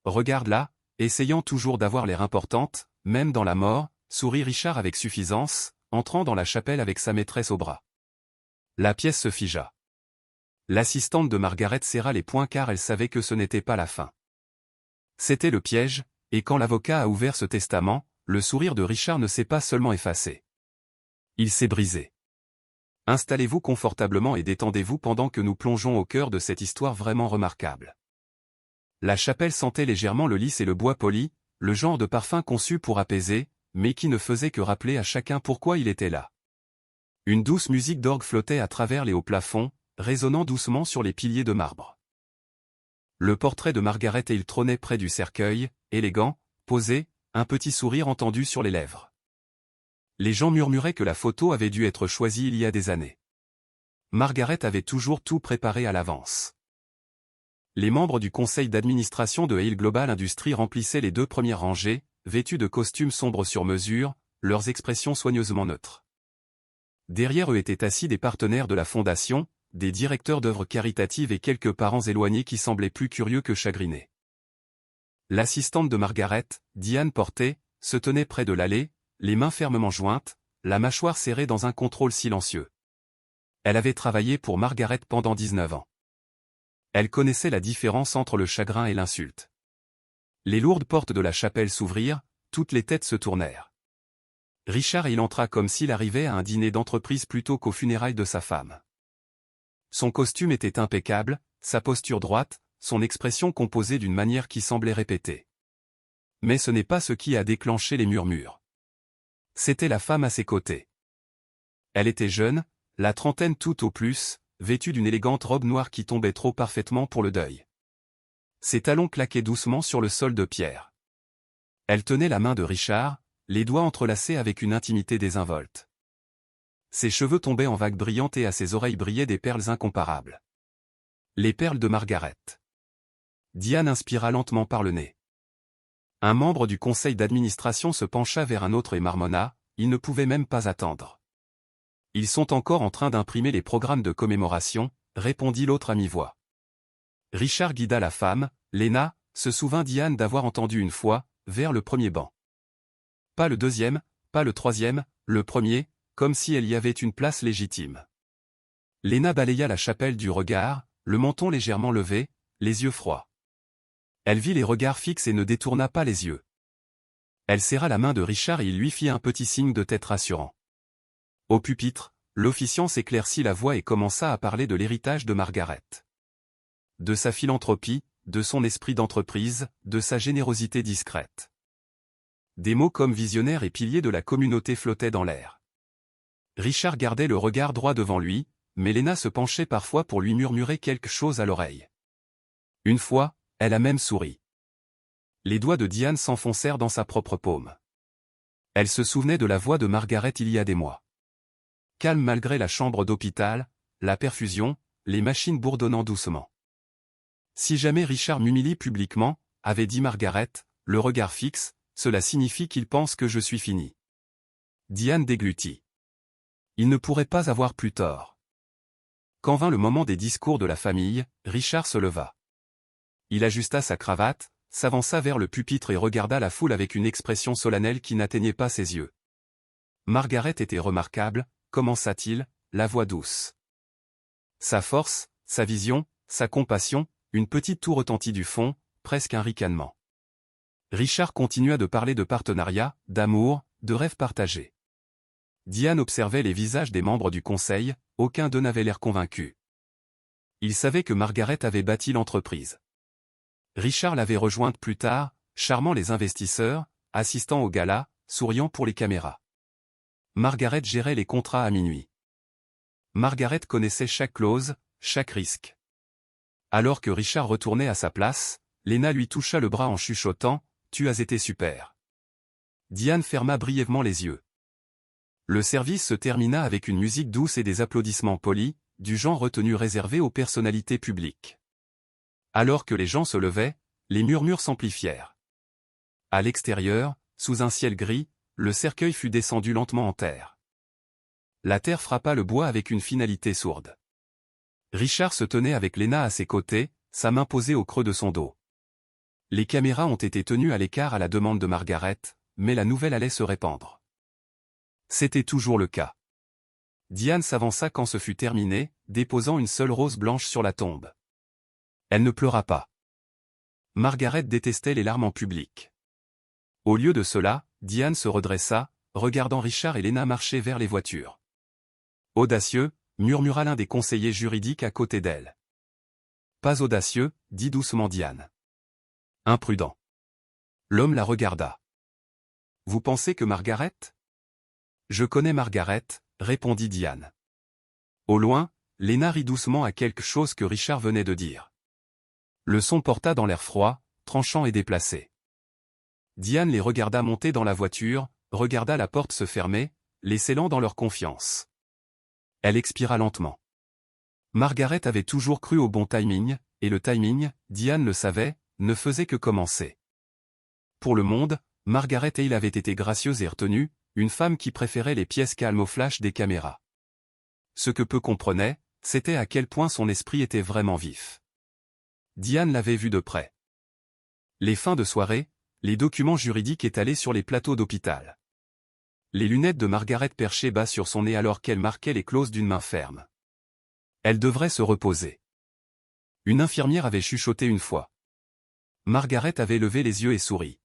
Regarde-la, essayant toujours d'avoir l'air importante, même dans la mort, sourit Richard avec suffisance, entrant dans la chapelle avec sa maîtresse au bras. La pièce se figea. L'assistante de Margaret serra les poings car elle savait que ce n'était pas la fin. C'était le piège, et quand l'avocat a ouvert ce testament, le sourire de Richard ne s'est pas seulement effacé. Il s'est brisé. Installez-vous confortablement et détendez-vous pendant que nous plongeons au cœur de cette histoire vraiment remarquable. La chapelle sentait légèrement le lys et le bois poli, le genre de parfum conçu pour apaiser, mais qui ne faisait que rappeler à chacun pourquoi il était là. Une douce musique d'orgue flottait à travers les hauts plafonds, résonnant doucement sur les piliers de marbre. Le portrait de Margaret et il trônait près du cercueil, élégant, posé, un petit sourire entendu sur les lèvres. Les gens murmuraient que la photo avait dû être choisie il y a des années. Margaret avait toujours tout préparé à l'avance. Les membres du conseil d'administration de Hale Global Industries remplissaient les 2 premières rangées, vêtus de costumes sombres sur mesure, leurs expressions soigneusement neutres. Derrière eux étaient assis des partenaires de la fondation, des directeurs d'œuvres caritatives et quelques parents éloignés qui semblaient plus curieux que chagrinés. L'assistante de Margaret, Diane Porter, se tenait près de l'allée, les mains fermement jointes, la mâchoire serrée dans un contrôle silencieux. Elle avait travaillé pour Margaret pendant 19 ans. Elle connaissait la différence entre le chagrin et l'insulte. Les lourdes portes de la chapelle s'ouvrirent, toutes les têtes se tournèrent. Richard il entra comme s'il arrivait à un dîner d'entreprise plutôt qu'aux funérailles de sa femme. Son costume était impeccable, sa posture droite, son expression composée d'une manière qui semblait répéter. Mais ce n'est pas ce qui a déclenché les murmures. C'était la femme à ses côtés. Elle était jeune, la trentaine tout au plus, vêtue d'une élégante robe noire qui tombait trop parfaitement pour le deuil. Ses talons claquaient doucement sur le sol de pierre. Elle tenait la main de Richard, les doigts entrelacés avec une intimité désinvolte. Ses cheveux tombaient en vagues brillantes et à ses oreilles brillaient des perles incomparables. Les perles de Margaret. Diane inspira lentement par le nez. Un membre du conseil d'administration se pencha vers un autre et marmonna, il ne pouvait même pas attendre. Ils sont encore en train d'imprimer les programmes de commémoration, répondit l'autre à mi-voix. Richard guida la femme, Lena, se souvint Diane d'avoir entendu une fois, vers le premier banc. Pas le deuxième, pas le troisième, le premier, comme si elle y avait une place légitime. Lena balaya la chapelle du regard, le menton légèrement levé, les yeux froids. Elle vit les regards fixes et ne détourna pas les yeux. Elle serra la main de Richard et il lui fit un petit signe de tête rassurant. Au pupitre, l'officiant s'éclaircit la voix et commença à parler de l'héritage de Margaret. De sa philanthropie, de son esprit d'entreprise, de sa générosité discrète. Des mots comme visionnaire et pilier de la communauté flottaient dans l'air. Richard gardait le regard droit devant lui, mais Lena se penchait parfois pour lui murmurer quelque chose à l'oreille. Une fois, elle a même souri. Les doigts de Diane s'enfoncèrent dans sa propre paume. Elle se souvenait de la voix de Margaret il y a des mois. Calme malgré la chambre d'hôpital, la perfusion, les machines bourdonnant doucement. Si jamais Richard m'humilie publiquement, avait dit Margaret, le regard fixe, cela signifie qu'il pense que je suis fini. Diane déglutit. Il ne pourrait pas avoir plus tort. Quand vint le moment des discours de la famille, Richard se leva. Il ajusta sa cravate, s'avança vers le pupitre et regarda la foule avec une expression solennelle qui n'atteignait pas ses yeux. Margaret était remarquable, commença-t-il, la voix douce. Sa force, sa vision, sa compassion, une petite toux retentit du fond, presque un ricanement. Richard continua de parler de partenariat, d'amour, de rêves partagés. Diane observait les visages des membres du conseil, aucun d'eux n'avait l'air convaincu. Il savait que Margaret avait bâti l'entreprise. Richard l'avait rejointe plus tard, charmant les investisseurs, assistant au gala, souriant pour les caméras. Margaret gérait les contrats à minuit. Margaret connaissait chaque clause, chaque risque. Alors que Richard retournait à sa place, Lena lui toucha le bras en chuchotant « Tu as été super ». Diane ferma brièvement les yeux. Le service se termina avec une musique douce et des applaudissements polis, du genre retenu réservé aux personnalités publiques. Alors que les gens se levaient, les murmures s'amplifièrent. À l'extérieur, sous un ciel gris, le cercueil fut descendu lentement en terre. La terre frappa le bois avec une finalité sourde. Richard se tenait avec Lena à ses côtés, sa main posée au creux de son dos. Les caméras ont été tenues à l'écart à la demande de Margaret, mais la nouvelle allait se répandre. C'était toujours le cas. Diane s'avança quand ce fut terminé, déposant une seule rose blanche sur la tombe. Elle ne pleura pas. Margaret détestait les larmes en public. Au lieu de cela, Diane se redressa, regardant Richard et Lena marcher vers les voitures. Audacieux, murmura l'un des conseillers juridiques à côté d'elle. Pas audacieux, dit doucement Diane. Imprudent. L'homme la regarda. Vous pensez que Margaret? Je connais Margaret, répondit Diane. Au loin, Lena rit doucement à quelque chose que Richard venait de dire. Le son porta dans l'air froid, tranchant et déplacé. Diane les regarda monter dans la voiture, regarda la porte se fermer, les scellant dans leur confiance. Elle expira lentement. Margaret avait toujours cru au bon timing, et le timing, Diane le savait, ne faisait que commencer. Pour le monde, Margaret Hale avait été gracieuse et retenue, une femme qui préférait les pièces calmes au flash des caméras. Ce que peu comprenaient, c'était à quel point son esprit était vraiment vif. Diane l'avait vu de près. Les fins de soirée, les documents juridiques étalés sur les plateaux d'hôpital. Les lunettes de Margaret perchées bas sur son nez alors qu'elle marquait les clauses d'une main ferme. Elle devrait se reposer. Une infirmière avait chuchoté une fois. Margaret avait levé les yeux et souri.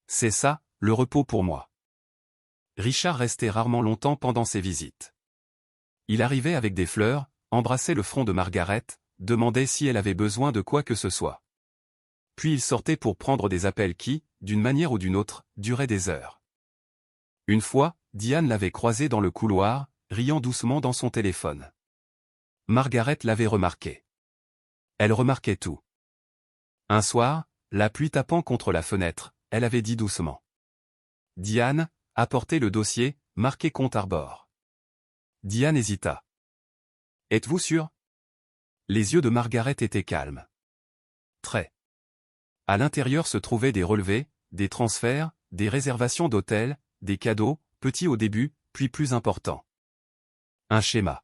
C'est ça, le repos pour moi. Richard restait rarement longtemps pendant ses visites. Il arrivait avec des fleurs, embrassait le front de Margaret, demandait si elle avait besoin de quoi que ce soit. Puis il sortait pour prendre des appels qui, d'une manière ou d'une autre, duraient des heures. Une fois, Diane l'avait croisé dans le couloir, riant doucement dans son téléphone. Margaret l'avait remarqué. Elle remarquait tout. Un soir, la pluie tapant contre la fenêtre, elle avait dit doucement. Diane, apportez le dossier, marqué compte à rebours. Diane hésita. Êtes-vous sûr? Les yeux de Margaret étaient calmes. Très. À l'intérieur se trouvaient des relevés, des transferts, des réservations d'hôtels, des cadeaux, petits au début, puis plus importants. Un schéma.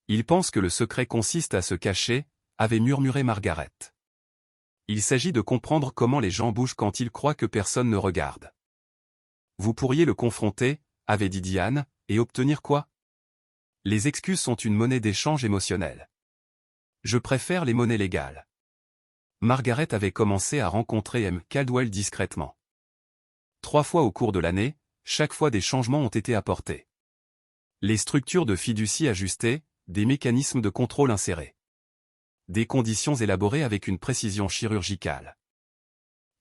Il pense que le secret consiste à se cacher, avait murmuré Margaret. Il s'agit de comprendre comment les gens bougent quand ils croient que personne ne regarde. Vous pourriez le confronter, avait dit Diane, et obtenir quoi? Les excuses sont une monnaie d'échange émotionnelle. Je préfère les monnaies légales. Margaret avait commencé à rencontrer M. Caldwell discrètement. 3 fois au cours de l'année, chaque fois des changements ont été apportés. Les structures de fiducie ajustées, des mécanismes de contrôle insérés. Des conditions élaborées avec une précision chirurgicale.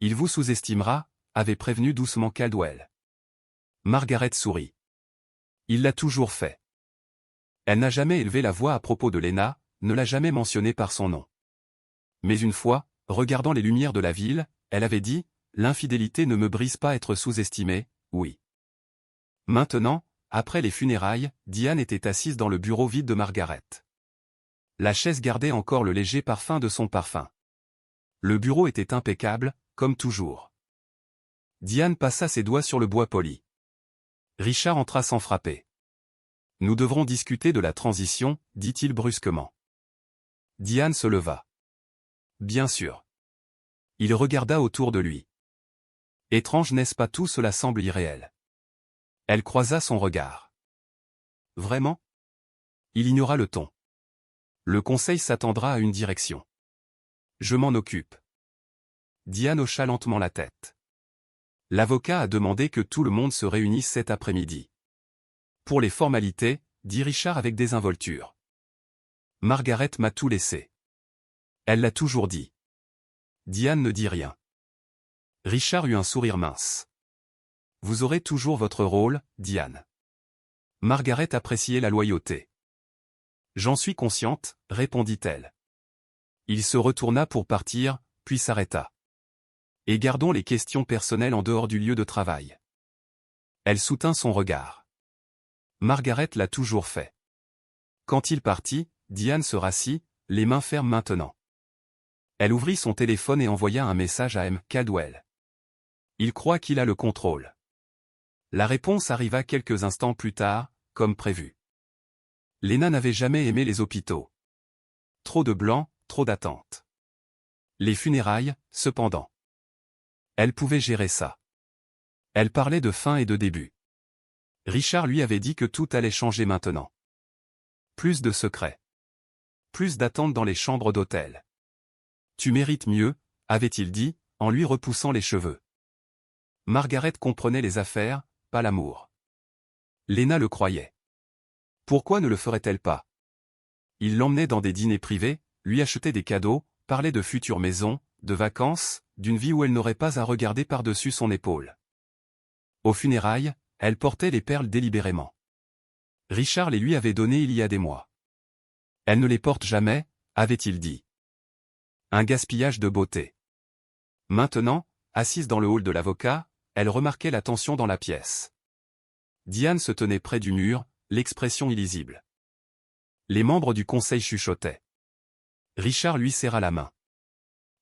Il vous sous-estimera, avait prévenu doucement Caldwell. Margaret sourit. Il l'a toujours fait. Elle n'a jamais élevé la voix à propos de Lena, ne l'a jamais mentionnée par son nom. Mais une fois, regardant les lumières de la ville, elle avait dit, l'infidélité ne me brise pas être sous-estimée, oui. Maintenant, après les funérailles, Diane était assise dans le bureau vide de Margaret. La chaise gardait encore le léger parfum de son parfum. Le bureau était impeccable, comme toujours. Diane passa ses doigts sur le bois poli. Richard entra sans frapper. Nous devrons discuter de la transition, dit-il brusquement. Diane se leva. Bien sûr. Il regarda autour de lui. Étrange n'est-ce pas, tout cela semble irréel. Elle croisa son regard. Vraiment? Il ignora le ton. Le conseil s'attendra à une direction. Je m'en occupe. Diane hocha lentement la tête. L'avocat a demandé que tout le monde se réunisse cet après-midi. Pour les formalités, dit Richard avec désinvolture. Margaret m'a tout laissé. Elle l'a toujours dit. Diane ne dit rien. Richard eut un sourire mince. Vous aurez toujours votre rôle, Diane. Margaret appréciait la loyauté. J'en suis consciente, répondit-elle. Il se retourna pour partir, puis s'arrêta. Et gardons les questions personnelles en dehors du lieu de travail. Elle soutint son regard. Margaret l'a toujours fait. Quand il partit, Diane se rassit, les mains fermes maintenant. Elle ouvrit son téléphone et envoya un message à M. Caldwell. Il croit qu'il a le contrôle. La réponse arriva quelques instants plus tard, comme prévu. Lena n'avait jamais aimé les hôpitaux. Trop de blancs, trop d'attentes. Les funérailles, cependant. Elle pouvait gérer ça. Elle parlait de fin et de début. Richard lui avait dit que tout allait changer maintenant. Plus de secrets. Plus d'attentes dans les chambres d'hôtel. Tu mérites mieux, avait-il dit, en lui repoussant les cheveux. Margaret comprenait les affaires, pas l'amour. Lena le croyait. Pourquoi ne le ferait-elle pas? Il l'emmenait dans des dîners privés, lui achetait des cadeaux, parlait de futures maisons, de vacances, d'une vie où elle n'aurait pas à regarder par-dessus son épaule. Aux funérailles, elle portait les perles délibérément. Richard les lui avait données il y a des mois. Elle ne les porte jamais, avait-il dit. Un gaspillage de beauté. Maintenant, assise dans le hall de l'avocat, elle remarquait la tension dans la pièce. Diane se tenait près du mur, l'expression illisible. Les membres du conseil chuchotaient. Richard lui serra la main.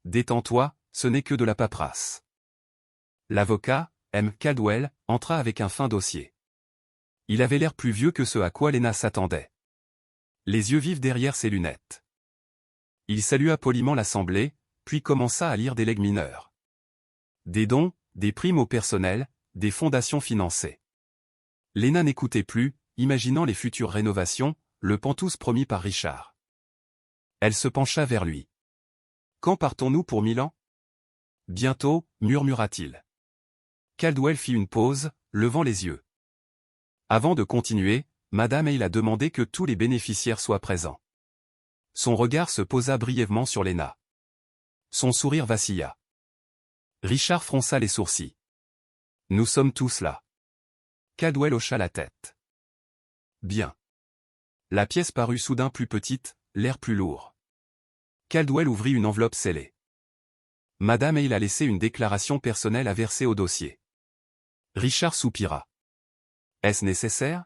Détends-toi, ce n'est que de la paperasse. L'avocat, M. Caldwell, entra avec un fin dossier. Il avait l'air plus vieux que ce à quoi Lena s'attendait. Les yeux vifs derrière ses lunettes. Il salua poliment l'assemblée, puis commença à lire des legs mineurs. Des dons, des primes au personnel, des fondations financées. Lena n'écoutait plus, imaginant les futures rénovations, le pantouse promis par Richard. Elle se pencha vers lui. Quand partons-nous pour Milan? Bientôt, murmura-t-il. Caldwell fit une pause, levant les yeux. Avant de continuer, Madame Hale a demandé que tous les bénéficiaires soient présents. Son regard se posa brièvement sur Lena. Son sourire vacilla. Richard fronça les sourcils. Nous sommes tous là. Caldwell hocha la tête. Bien. La pièce parut soudain plus petite, l'air plus lourd. Caldwell ouvrit une enveloppe scellée. Madame Hale a laissé une déclaration personnelle à verser au dossier. Richard soupira. Est-ce nécessaire?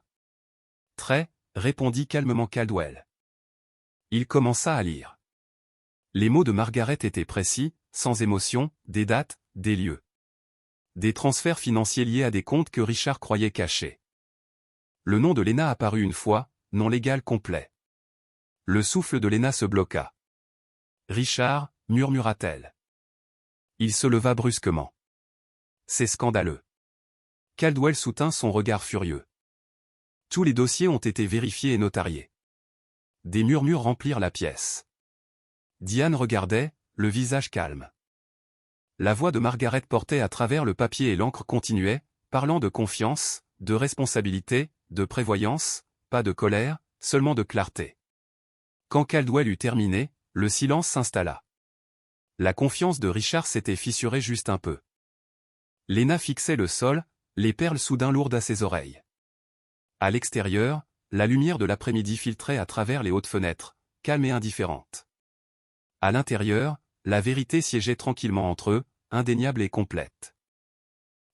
Très, répondit calmement Caldwell. Il commença à lire. Les mots de Margaret étaient précis, sans émotion, des dates, des lieux. Des transferts financiers liés à des comptes que Richard croyait cachés. Le nom de Lena apparut une fois, nom légal complet. Le souffle de Lena se bloqua. Richard, murmura-t-elle. Il se leva brusquement. C'est scandaleux. Caldwell soutint son regard furieux. Tous les dossiers ont été vérifiés et notariés. Des murmures remplirent la pièce. Diane regardait, le visage calme. La voix de Margaret portait à travers le papier et l'encre continuait, parlant de confiance, de responsabilité, de prévoyance, pas de colère, seulement de clarté. Quand Caldwell eut terminé, le silence s'installa. La confiance de Richard s'était fissurée juste un peu. Lena fixait le sol, les perles soudain lourdes à ses oreilles. À l'extérieur, la lumière de l'après-midi filtrait à travers les hautes fenêtres, calme et indifférente. À l'intérieur, la vérité siégeait tranquillement entre eux, indéniable et complète.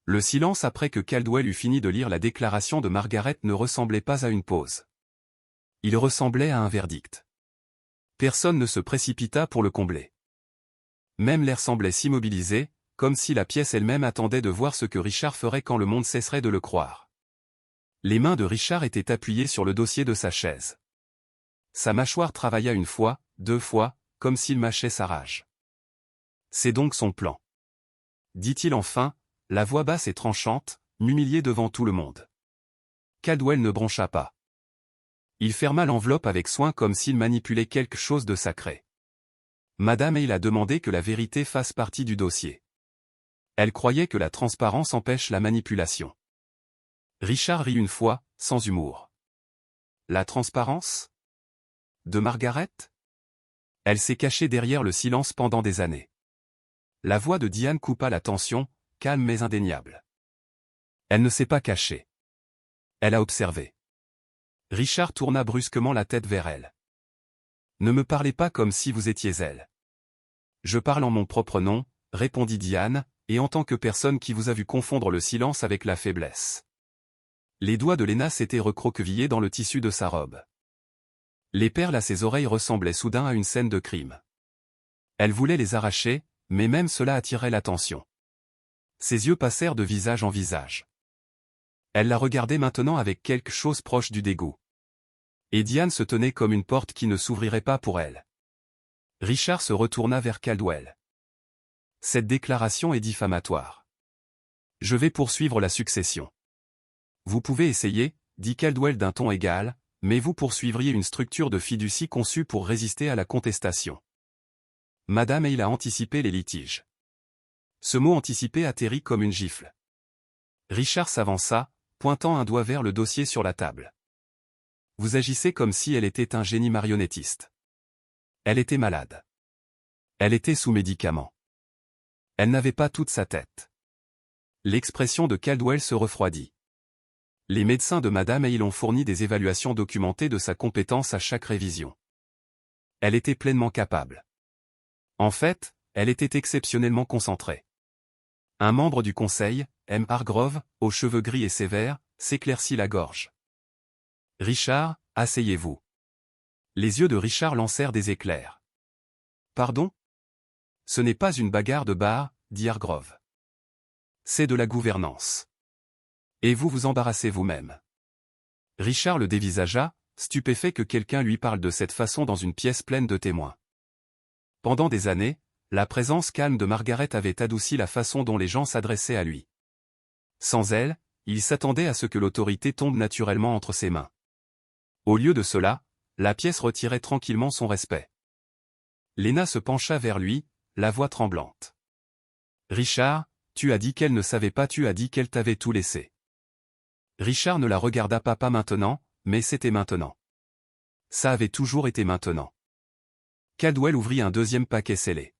Le silence après que Caldwell eut fini de lire la déclaration de Margaret ne ressemblait pas à une pause. Il ressemblait à un verdict. Personne ne se précipita pour le combler. Même l'air semblait s'immobiliser, comme si la pièce elle-même attendait de voir ce que Richard ferait quand le monde cesserait de le croire. Les mains de Richard étaient appuyées sur le dossier de sa chaise. Sa mâchoire travailla une fois, deux fois, comme s'il mâchait sa rage. C'est donc son plan. Dit-il enfin, la voix basse et tranchante, m'humilier devant tout le monde. Caldwell ne broncha pas. Il ferma l'enveloppe avec soin comme s'il manipulait quelque chose de sacré. Madame Hale a demandé que la vérité fasse partie du dossier. Elle croyait que la transparence empêche la manipulation. Richard rit une fois, sans humour. La transparence? De Margaret? Elle s'est cachée derrière le silence pendant des années. La voix de Diane coupa la tension, calme mais indéniable. Elle ne s'est pas cachée. Elle a observé. Richard tourna brusquement la tête vers elle. Ne me parlez pas comme si vous étiez elle. Je parle en mon propre nom, répondit Diane, et en tant que personne qui vous a vu confondre le silence avec la faiblesse. Les doigts de Lena s'étaient recroquevillés dans le tissu de sa robe. Les perles à ses oreilles ressemblaient soudain à une scène de crime. Elle voulait les arracher, mais même cela attirait l'attention. Ses yeux passèrent de visage en visage. Elle la regardait maintenant avec quelque chose proche du dégoût. Et Diane se tenait comme une porte qui ne s'ouvrirait pas pour elle. Richard se retourna vers Caldwell. Cette déclaration est diffamatoire. Je vais poursuivre la succession. Vous pouvez essayer, dit Caldwell d'un ton égal, mais vous poursuivriez une structure de fiducie conçue pour résister à la contestation. Madame Hale a anticipé les litiges. Ce mot anticipé atterrit comme une gifle. Richard s'avança, pointant un doigt vers le dossier sur la table. Vous agissez comme si elle était un génie marionnettiste. Elle était malade. Elle était sous médicaments. Elle n'avait pas toute sa tête. L'expression de Caldwell se refroidit. Les médecins de Madame Hale ont fourni des évaluations documentées de sa compétence à chaque révision. Elle était pleinement capable. En fait, elle était exceptionnellement concentrée. Un membre du conseil, M. Hargrove, aux cheveux gris et sévères, s'éclaircit la gorge. Richard, asseyez-vous. Les yeux de Richard lancèrent des éclairs. Pardon? Ce n'est pas une bagarre de bar, dit Hargrove. C'est de la gouvernance. Et vous vous embarrassez vous-même. Richard le dévisagea, stupéfait que quelqu'un lui parle de cette façon dans une pièce pleine de témoins. Pendant des années, la présence calme de Margaret avait adouci la façon dont les gens s'adressaient à lui. Sans elle, il s'attendait à ce que l'autorité tombe naturellement entre ses mains. Au lieu de cela, la pièce retirait tranquillement son respect. Lena se pencha vers lui, la voix tremblante. Richard, tu as dit qu'elle ne savait pas, tu as dit qu'elle t'avait tout laissé. Richard ne la regarda pas maintenant, mais c'était maintenant. Ça avait toujours été maintenant. Caldwell ouvrit un deuxième paquet scellé.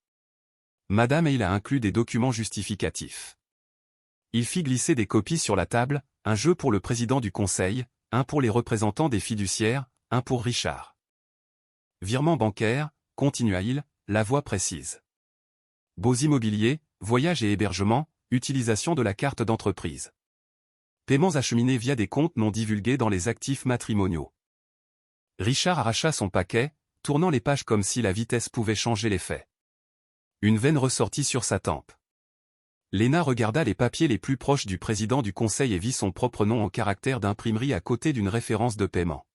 Madame Hale a inclus des documents justificatifs. Il fit glisser des copies sur la table, un jeu pour le président du conseil, un pour les représentants des fiduciaires, un pour Richard. Virement bancaire, continua-il, la voix précise. Beaux immobiliers, voyages et hébergements, utilisation de la carte d'entreprise. Paiements acheminés via des comptes non divulgués dans les actifs matrimoniaux. Richard arracha son paquet, tournant les pages comme si la vitesse pouvait changer les faits. Une veine ressortit sur sa tempe. Lena regarda les papiers les plus proches du président du conseil et vit son propre nom en caractère d'imprimerie à côté d'une référence de paiement.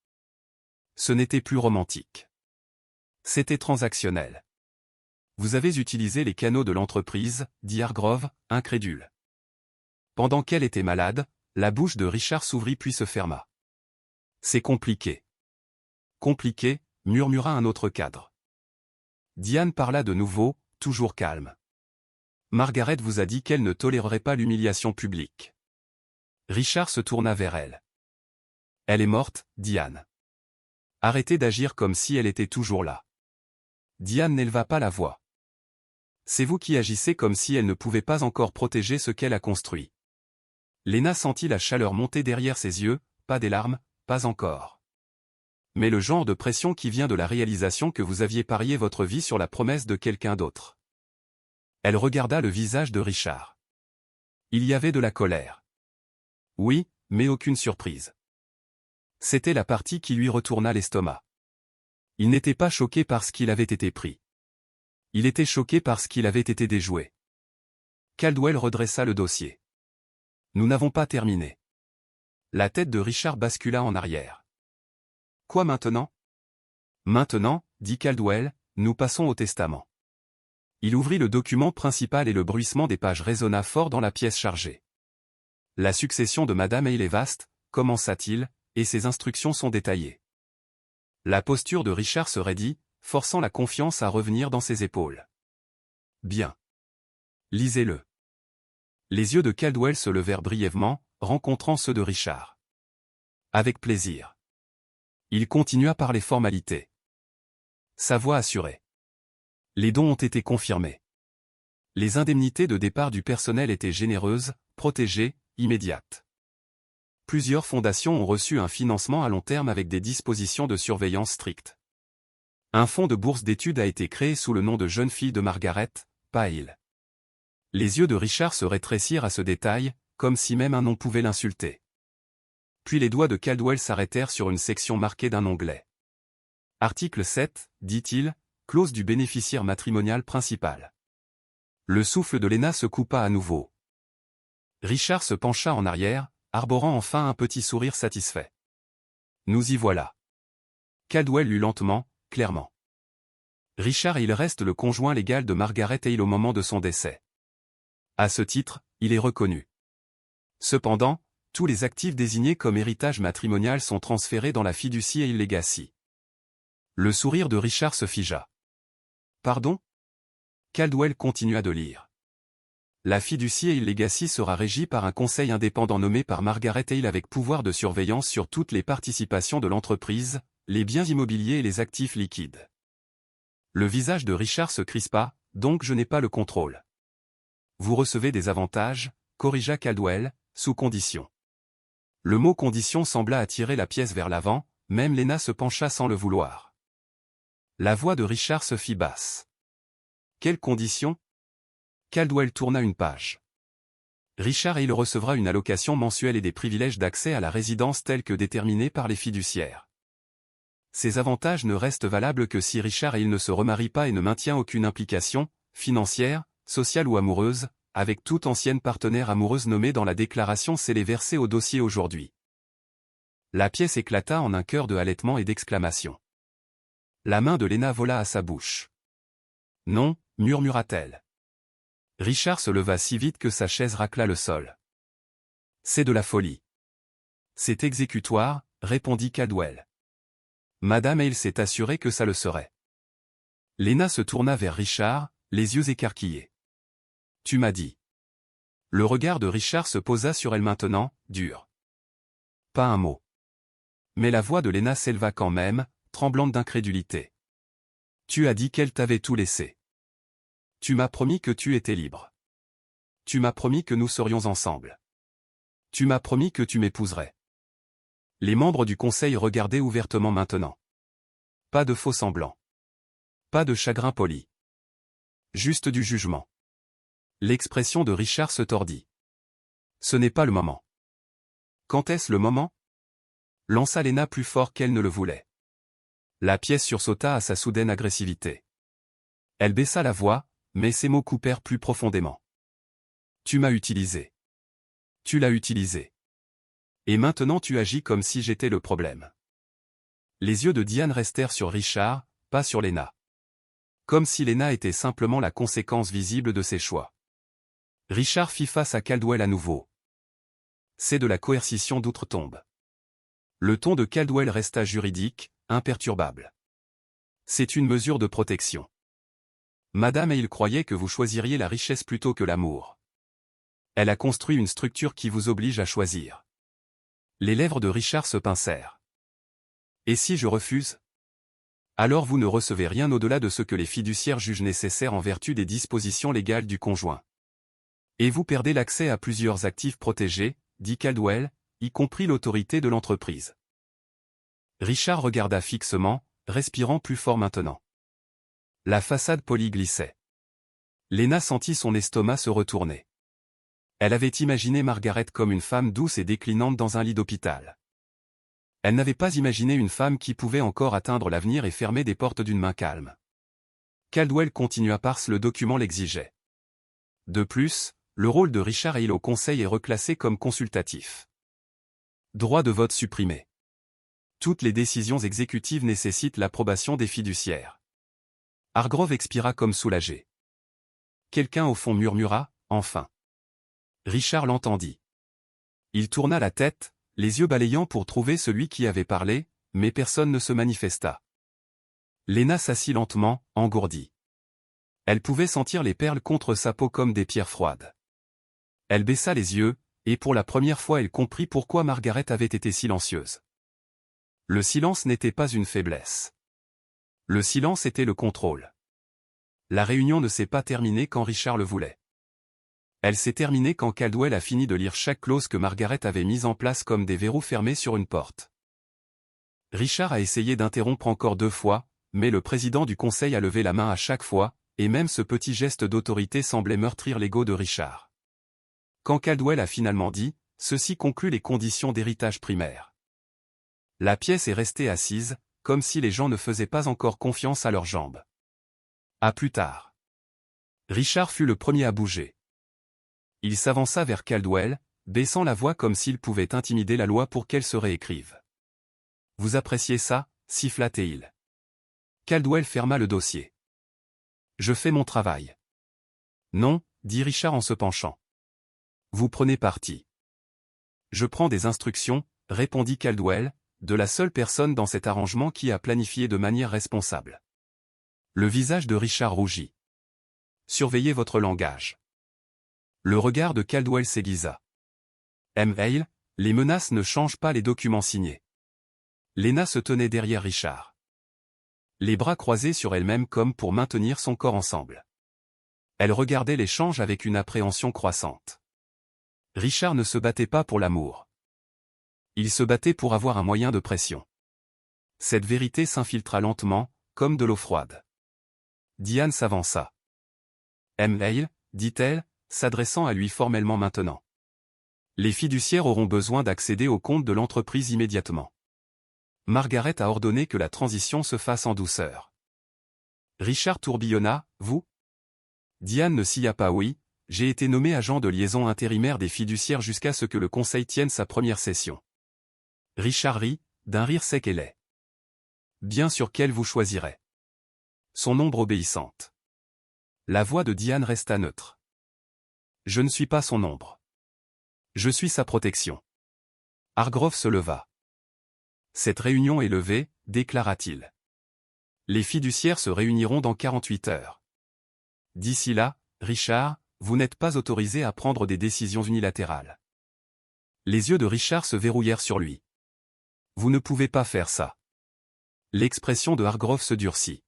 Ce n'était plus romantique. C'était transactionnel. Vous avez utilisé les canaux de l'entreprise, dit Hargrove, incrédule. Pendant qu'elle était malade, la bouche de Richard s'ouvrit puis se ferma. C'est compliqué. Compliqué, murmura un autre cadre. Diane parla de nouveau, toujours calme. Margaret vous a dit qu'elle ne tolérerait pas l'humiliation publique. Richard se tourna vers elle. Elle est morte, Diane. Arrêtez d'agir comme si elle était toujours là. Diane n'éleva pas la voix. C'est vous qui agissez comme si elle ne pouvait pas encore protéger ce qu'elle a construit. Lena sentit la chaleur monter derrière ses yeux, pas des larmes, pas encore. Mais le genre de pression qui vient de la réalisation que vous aviez parié votre vie sur la promesse de quelqu'un d'autre. Elle regarda le visage de Richard. Il y avait de la colère. Oui, mais aucune surprise. C'était la partie qui lui retourna l'estomac. Il n'était pas choqué parce qu'il avait été pris. Il était choqué parce qu'il avait été déjoué. Caldwell redressa le dossier. Nous n'avons pas terminé. La tête de Richard bascula en arrière. Quoi maintenant? Maintenant, dit Caldwell, nous passons au testament. Il ouvrit le document principal et le bruissement des pages résonna fort dans la pièce chargée. La succession de Madame Hale est vaste, commença-t-il, et ses instructions sont détaillées. La posture de Richard se raidit, forçant la confiance à revenir dans ses épaules. Bien. Lisez-le. Les yeux de Caldwell se levèrent brièvement, rencontrant ceux de Richard. Avec plaisir. Il continua par les formalités. Sa voix assurait. Les dons ont été confirmés. Les indemnités de départ du personnel étaient généreuses, protégées, immédiates. Plusieurs fondations ont reçu un financement à long terme avec des dispositions de surveillance strictes. Un fonds de bourse d'études a été créé sous le nom de jeune fille de Margaret, Hale. Les yeux de Richard se rétrécirent à ce détail, comme si même un nom pouvait l'insulter. Puis les doigts de Caldwell s'arrêtèrent sur une section marquée d'un onglet. Article 7, dit-il, clause du bénéficiaire matrimonial principal. Le souffle de Lena se coupa à nouveau. Richard se pencha en arrière, arborant enfin un petit sourire satisfait. Nous y voilà. Caldwell lut lentement, clairement. Richard Hale reste le conjoint légal de Margaret Hale au moment de son décès. À ce titre, il est reconnu. Cependant, tous les actifs désignés comme héritage matrimonial sont transférés dans la fiducie Hale Legacy. Le sourire de Richard se figea. Pardon? Caldwell continua de lire. La fiducie Hale Legacy sera régie par un conseil indépendant nommé par Margaret Hale avec pouvoir de surveillance sur toutes les participations de l'entreprise, les biens immobiliers et les actifs liquides. Le visage de Richard se crispa, donc je n'ai pas le contrôle. Vous recevez des avantages, corrigea Caldwell, sous condition. Le mot condition sembla attirer la pièce vers l'avant, même Lena se pencha sans le vouloir. La voix de Richard se fit basse. Quelles conditions? Caldwell tourna une page. Richard Hale recevra une allocation mensuelle et des privilèges d'accès à la résidence tels que déterminés par les fiduciaires. Ces avantages ne restent valables que si Richard Hale ne se remarie pas et ne maintient aucune implication, financière, sociale ou amoureuse, avec toute ancienne partenaire amoureuse nommée dans la déclaration scellée versée au dossier aujourd'hui. La pièce éclata en un chœur de halètements et d'exclamations. La main de Lena vola à sa bouche. Non, murmura-t-elle. Richard se leva si vite que sa chaise racla le sol. C'est de la folie. C'est exécutoire, répondit Caldwell. Madame Hale s'est assurée que ça le serait. Lena se tourna vers Richard, les yeux écarquillés. Tu m'as dit. Le regard de Richard se posa sur elle maintenant, dur. Pas un mot. Mais la voix de Lena s'éleva quand même, tremblante d'incrédulité. Tu as dit qu'elle t'avait tout laissé. Tu m'as promis que tu étais libre. Tu m'as promis que nous serions ensemble. Tu m'as promis que tu m'épouserais. Les membres du conseil regardaient ouvertement maintenant. Pas de faux semblants. Pas de chagrin poli. Juste du jugement. L'expression de Richard se tordit. Ce n'est pas le moment. Quand est-ce le moment? Lança Lena plus fort qu'elle ne le voulait. La pièce sursauta à sa soudaine agressivité. Elle baissa la voix, mais ses mots coupèrent plus profondément. Tu m'as utilisé. Tu l'as utilisé. Et maintenant tu agis comme si j'étais le problème. Les yeux de Diane restèrent sur Richard, pas sur Lena. Comme si Lena était simplement la conséquence visible de ses choix. Richard fit face à Caldwell à nouveau. C'est de la coercition d'outre-tombe. Le ton de Caldwell resta juridique, imperturbable. C'est une mesure de protection. Madame Hale croyait que vous choisiriez la richesse plutôt que l'amour. Elle a construit une structure qui vous oblige à choisir. Les lèvres de Richard se pincèrent. Et si je refuse? Alors vous ne recevez rien au-delà de ce que les fiduciaires jugent nécessaire en vertu des dispositions légales du conjoint. Et vous perdez l'accès à plusieurs actifs protégés, dit Caldwell, y compris l'autorité de l'entreprise. Richard regarda fixement, respirant plus fort maintenant. La façade polie glissait. Lena sentit son estomac se retourner. Elle avait imaginé Margaret comme une femme douce et déclinante dans un lit d'hôpital. Elle n'avait pas imaginé une femme qui pouvait encore atteindre l'avenir et fermer des portes d'une main calme. Caldwell continua parce le document l'exigeait. De plus, le rôle de Richard Hale au conseil est reclassé comme consultatif. Droit de vote supprimé. Toutes les décisions exécutives nécessitent l'approbation des fiduciaires. Hargrove expira comme soulagé. Quelqu'un au fond murmura, enfin. Richard l'entendit. Il tourna la tête, les yeux balayants pour trouver celui qui avait parlé, mais personne ne se manifesta. Lena s'assit lentement, engourdie. Elle pouvait sentir les perles contre sa peau comme des pierres froides. Elle baissa les yeux, et pour la première fois elle comprit pourquoi Margaret avait été silencieuse. Le silence n'était pas une faiblesse. Le silence était le contrôle. La réunion ne s'est pas terminée quand Richard le voulait. Elle s'est terminée quand Caldwell a fini de lire chaque clause que Margaret avait mise en place comme des verrous fermés sur une porte. Richard a essayé d'interrompre encore 2 fois, mais le président du conseil a levé la main à chaque fois, et même ce petit geste d'autorité semblait meurtrir l'ego de Richard. Quand Caldwell a finalement dit, ceci conclut les conditions d'héritage primaire. La pièce est restée assise, comme si les gens ne faisaient pas encore confiance à leurs jambes. À plus tard. Richard fut le premier à bouger. Il s'avança vers Caldwell, baissant la voix comme s'il pouvait intimider la loi pour qu'elle se réécrive. Vous appréciez ça, siffla-t-il. Caldwell ferma le dossier. Je fais mon travail. Non, dit Richard en se penchant. Vous prenez parti. Je prends des instructions, répondit Caldwell, de la seule personne dans cet arrangement qui a planifié de manière responsable. Le visage de Richard rougit. Surveillez votre langage. Le regard de Caldwell s'aiguisa. Hale, les menaces ne changent pas les documents signés. Lena se tenait derrière Richard. Les bras croisés sur elle-même comme pour maintenir son corps ensemble. Elle regardait l'échange avec une appréhension croissante. Richard ne se battait pas pour l'amour. Il se battait pour avoir un moyen de pression. Cette vérité s'infiltra lentement, comme de l'eau froide. Diane s'avança. Hale, dit-elle, s'adressant à lui formellement maintenant. Les fiduciaires auront besoin d'accéder aux comptes de l'entreprise immédiatement. Margaret a ordonné que la transition se fasse en douceur. Richard tourbillonna, vous? Diane ne sia pas oui, j'ai été nommé agent de liaison intérimaire des fiduciaires jusqu'à ce que le conseil tienne sa première session. Richard rit, d'un rire sec et laid. Bien sûr quel vous choisirez. Son ombre obéissante. La voix de Diane resta neutre. Je ne suis pas son ombre. Je suis sa protection. Hargrove se leva. Cette réunion est levée, déclara-t-il. Les fiduciaires se réuniront dans 48 heures. D'ici là, Richard, vous n'êtes pas autorisé à prendre des décisions unilatérales. Les yeux de Richard se verrouillèrent sur lui. Vous ne pouvez pas faire ça. L'expression de Hargrove se durcit.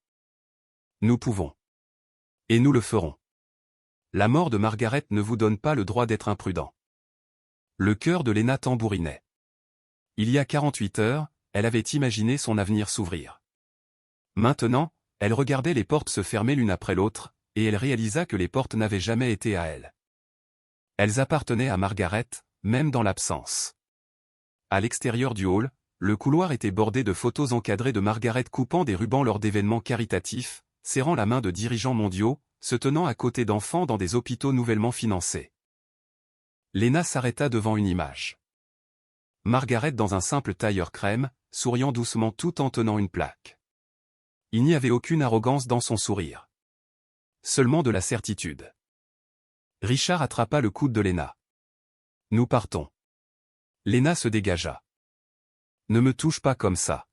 Nous pouvons. Et nous le ferons. La mort de Margaret ne vous donne pas le droit d'être imprudent. Le cœur de Lena tambourinait. Il y a 48 heures, elle avait imaginé son avenir s'ouvrir. Maintenant, elle regardait les portes se fermer l'une après l'autre, et elle réalisa que les portes n'avaient jamais été à elle. Elles appartenaient à Margaret, même dans l'absence. À l'extérieur du hall, le couloir était bordé de photos encadrées de Margaret coupant des rubans lors d'événements caritatifs, serrant la main de dirigeants mondiaux, se tenant à côté d'enfants dans des hôpitaux nouvellement financés. Lena s'arrêta devant une image. Margaret dans un simple tailleur crème, souriant doucement tout en tenant une plaque. Il n'y avait aucune arrogance dans son sourire. Seulement de la certitude. Richard attrapa le coude de Lena. Nous partons. Lena se dégagea. Ne me touche pas comme ça.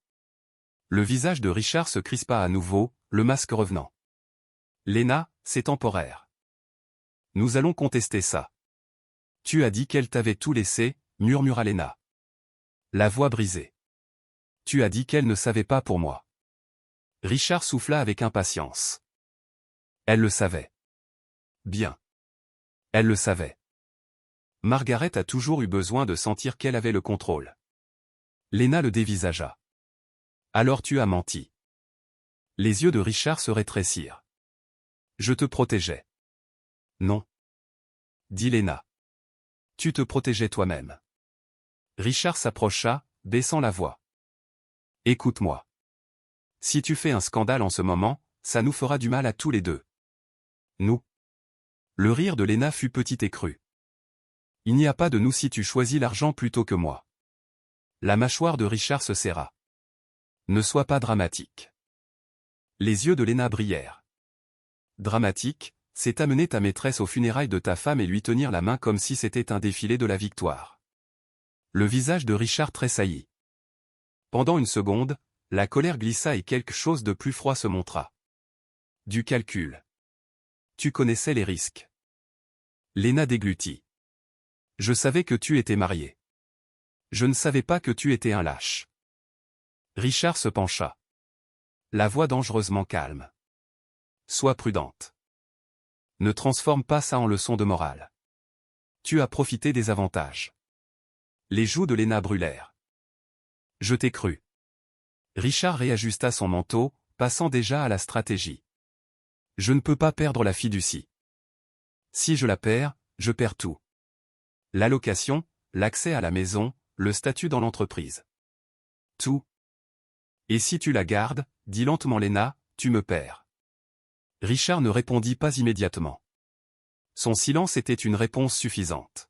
Le visage de Richard se crispa à nouveau, le masque revenant. Lena, c'est temporaire. Nous allons contester ça. Tu as dit qu'elle t'avait tout laissé, murmura Lena. La voix brisée. Tu as dit qu'elle ne savait pas pour moi. Richard souffla avec impatience. Elle le savait. Bien. Elle le savait. Margaret a toujours eu besoin de sentir qu'elle avait le contrôle. Lena le dévisagea. Alors tu as menti. Les yeux de Richard se rétrécirent. Je te protégeais. Non. Dit Lena. Tu te protégeais toi-même. Richard s'approcha, baissant la voix. Écoute-moi. Si tu fais un scandale en ce moment, ça nous fera du mal à tous les deux. Nous. Le rire de Lena fut petit et cru. Il n'y a pas de nous si tu choisis l'argent plutôt que moi. La mâchoire de Richard se serra. Ne sois pas dramatique. Les yeux de Lena brillèrent. Dramatique, c'est amener ta maîtresse aux funérailles de ta femme et lui tenir la main comme si c'était un défilé de la victoire. Le visage de Richard tressaillit. Pendant une seconde, la colère glissa et quelque chose de plus froid se montra. Du calcul. Tu connaissais les risques. Lena déglutit. Je savais que tu étais marié. Je ne savais pas que tu étais un lâche. Richard se pencha. La voix dangereusement calme. Sois prudente. Ne transforme pas ça en leçon de morale. Tu as profité des avantages. Les joues de Lena brûlèrent. Je t'ai cru. Richard réajusta son manteau, passant déjà à la stratégie. Je ne peux pas perdre la fiducie. Si je la perds, je perds tout. L'allocation, l'accès à la maison, le statut dans l'entreprise. Tout. Et si tu la gardes, dit lentement Lena, tu me perds. Richard ne répondit pas immédiatement. Son silence était une réponse suffisante.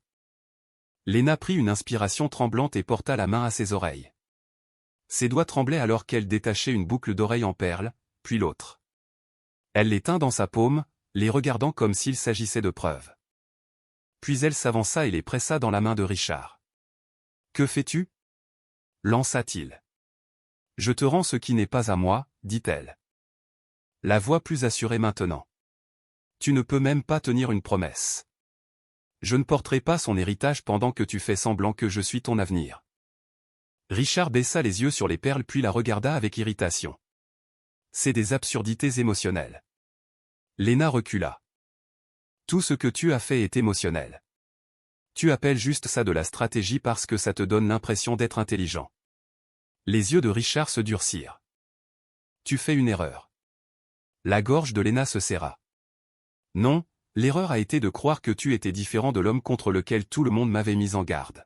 Lena prit une inspiration tremblante et porta la main à ses oreilles. Ses doigts tremblaient alors qu'elle détachait une boucle d'oreille en perles, puis l'autre. Elle les tint dans sa paume, les regardant comme s'il s'agissait de preuves. Puis elle s'avança et les pressa dans la main de Richard. « Que fais-tu » lança-t-il. « Je te rends ce qui n'est pas à moi, dit-elle. La voix plus assurée maintenant. Tu ne peux même pas tenir une promesse. Je ne porterai pas son héritage pendant que tu fais semblant que je suis ton avenir. » Richard baissa les yeux sur les perles puis la regarda avec irritation. C'est des absurdités émotionnelles. Léna recula. Tout ce que tu as fait est émotionnel. Tu appelles juste ça de la stratégie parce que ça te donne l'impression d'être intelligent. Les yeux de Richard se durcirent. Tu fais une erreur. La gorge de Léna se serra. Non, l'erreur a été de croire que tu étais différent de l'homme contre lequel tout le monde m'avait mis en garde.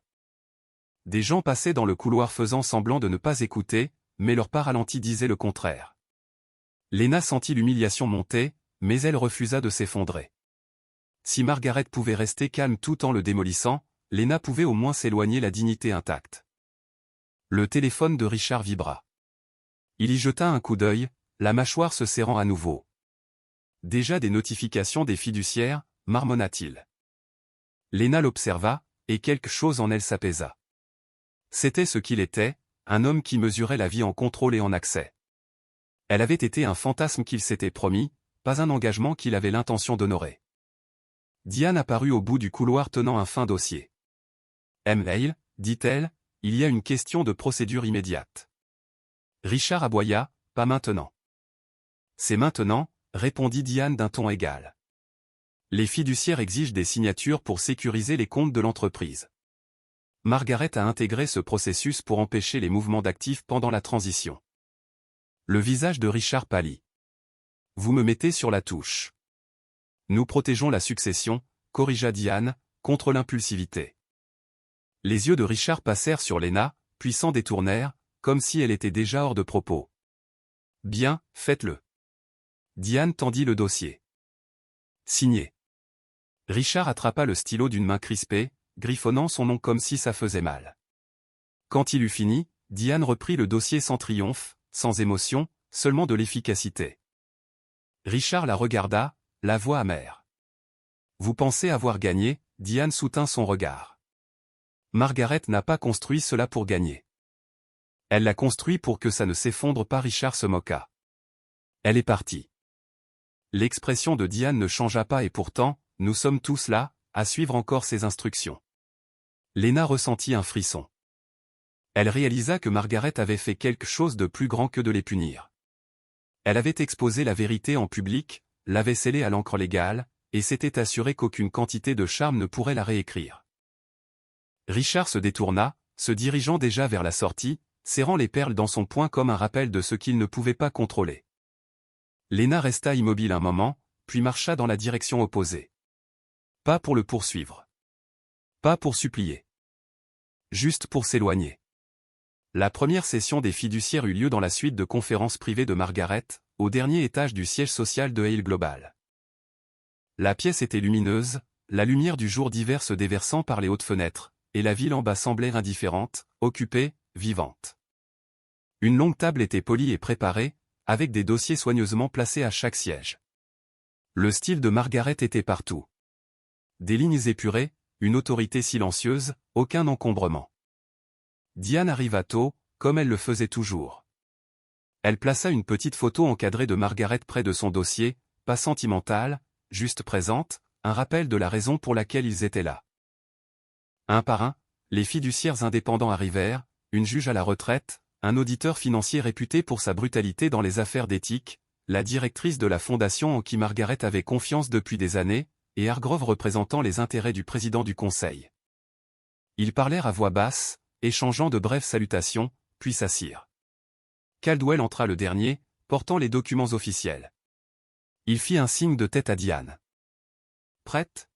Des gens passaient dans le couloir faisant semblant de ne pas écouter, mais leur pas ralenti disait le contraire. Léna sentit l'humiliation monter, mais elle refusa de s'effondrer. Si Margaret pouvait rester calme tout en le démolissant, Léna pouvait au moins s'éloigner la dignité intacte. Le téléphone de Richard vibra. Il y jeta un coup d'œil, la mâchoire se serrant à nouveau. Déjà des notifications des fiduciaires, marmonna-t-il. Léna l'observa, et quelque chose en elle s'apaisa. C'était ce qu'il était, un homme qui mesurait la vie en contrôle et en accès. Elle avait été un fantasme qu'il s'était promis, pas un engagement qu'il avait l'intention d'honorer. Diane apparut au bout du couloir tenant un fin dossier. « Hale, dit-elle, il y a une question de procédure immédiate. » Richard aboya, « Pas maintenant. » « C'est maintenant, » répondit Diane d'un ton égal. Les fiduciaires exigent des signatures pour sécuriser les comptes de l'entreprise. Margaret a intégré ce processus pour empêcher les mouvements d'actifs pendant la transition. Le visage de Richard pâlit. « Vous me mettez sur la touche. » « Nous protégeons la succession, » corrigea Diane, « contre l'impulsivité. » Les yeux de Richard passèrent sur Léna, puis s'en détournèrent, comme si elle était déjà hors de propos. « Bien, faites-le. » Diane tendit le dossier. « Signé. » Richard attrapa le stylo d'une main crispée, griffonnant son nom comme si ça faisait mal. Quand il eut fini, Diane reprit le dossier sans triomphe, sans émotion, seulement de l'efficacité. Richard la regarda, la voix amère. « Vous pensez avoir gagné ?» Diane soutint son regard. « Margaret n'a pas construit cela pour gagner. Elle l'a construit pour que ça ne s'effondre pas. » Richard se moqua. Elle est partie. L'expression de Diane ne changea pas et pourtant, nous sommes tous là, à suivre encore ses instructions. Léna ressentit un frisson. Elle réalisa que Margaret avait fait quelque chose de plus grand que de les punir. Elle avait exposé la vérité en public, l'avait scellée à l'encre légale, et s'était assurée qu'aucune quantité de charme ne pourrait la réécrire. Richard se détourna, se dirigeant déjà vers la sortie, serrant les perles dans son poing comme un rappel de ce qu'il ne pouvait pas contrôler. Léna resta immobile un moment, puis marcha dans la direction opposée. Pas pour le poursuivre. Pas pour supplier. Juste pour s'éloigner. La première session des fiduciaires eut lieu dans la suite de conférences privées de Margaret, au dernier étage du siège social de Hale Global. La pièce était lumineuse, la lumière du jour d'hiver se déversant par les hautes fenêtres, et la ville en bas semblait indifférente, occupée, vivante. Une longue table était polie et préparée, avec des dossiers soigneusement placés à chaque siège. Le style de Margaret était partout. Des lignes épurées, une autorité silencieuse, aucun encombrement. Diane arriva tôt, comme elle le faisait toujours. Elle plaça une petite photo encadrée de Margaret près de son dossier, pas sentimentale, juste présente, un rappel de la raison pour laquelle ils étaient là. Un par un, les fiduciaires indépendants arrivèrent, une juge à la retraite, un auditeur financier réputé pour sa brutalité dans les affaires d'éthique, la directrice de la fondation en qui Margaret avait confiance depuis des années, et Hargrove représentant les intérêts du président du conseil. Ils parlèrent à voix basse, échangeant de brèves salutations, puis s'assirent. Caldwell entra le dernier, portant les documents officiels. Il fit un signe de tête à Diane. « Prête ?»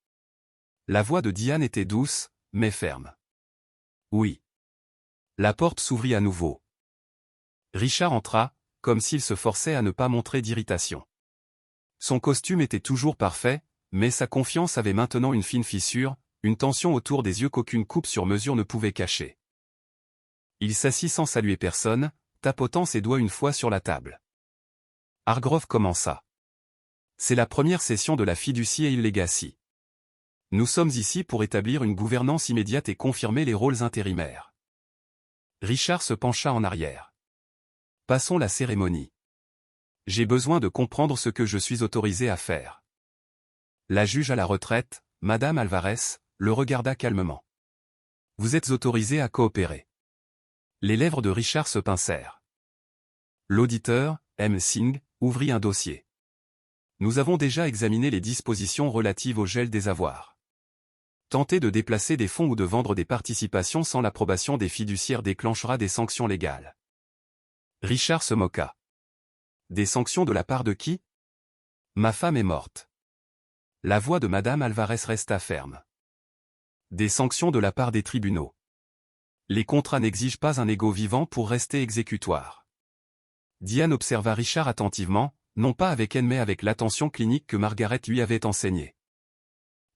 La voix de Diane était douce, mais ferme. « Oui. » La porte s'ouvrit à nouveau. Richard entra, comme s'il se forçait à ne pas montrer d'irritation. Son costume était toujours parfait, mais sa confiance avait maintenant une fine fissure, une tension autour des yeux qu'aucune coupe sur mesure ne pouvait cacher. Il s'assit sans saluer personne, tapotant ses doigts une fois sur la table. Hargrove commença. C'est la première session de la Fiduciary Legacy. Nous sommes ici pour établir une gouvernance immédiate et confirmer les rôles intérimaires. Richard se pencha en arrière. Passons la cérémonie. J'ai besoin de comprendre ce que je suis autorisé à faire. La juge à la retraite, Madame Alvarez, le regarda calmement. Vous êtes autorisé à coopérer. Les lèvres de Richard se pincèrent. L'auditeur, M. Singh, ouvrit un dossier. Nous avons déjà examiné les dispositions relatives au gel des avoirs. Tenter de déplacer des fonds ou de vendre des participations sans l'approbation des fiduciaires déclenchera des sanctions légales. Richard se moqua. Des sanctions de la part de qui? Ma femme est morte. La voix de Madame Alvarez resta ferme. Des sanctions de la part des tribunaux. Les contrats n'exigent pas un égo vivant pour rester exécutoires. Diane observa Richard attentivement, non pas avec haine mais avec l'attention clinique que Margaret lui avait enseignée.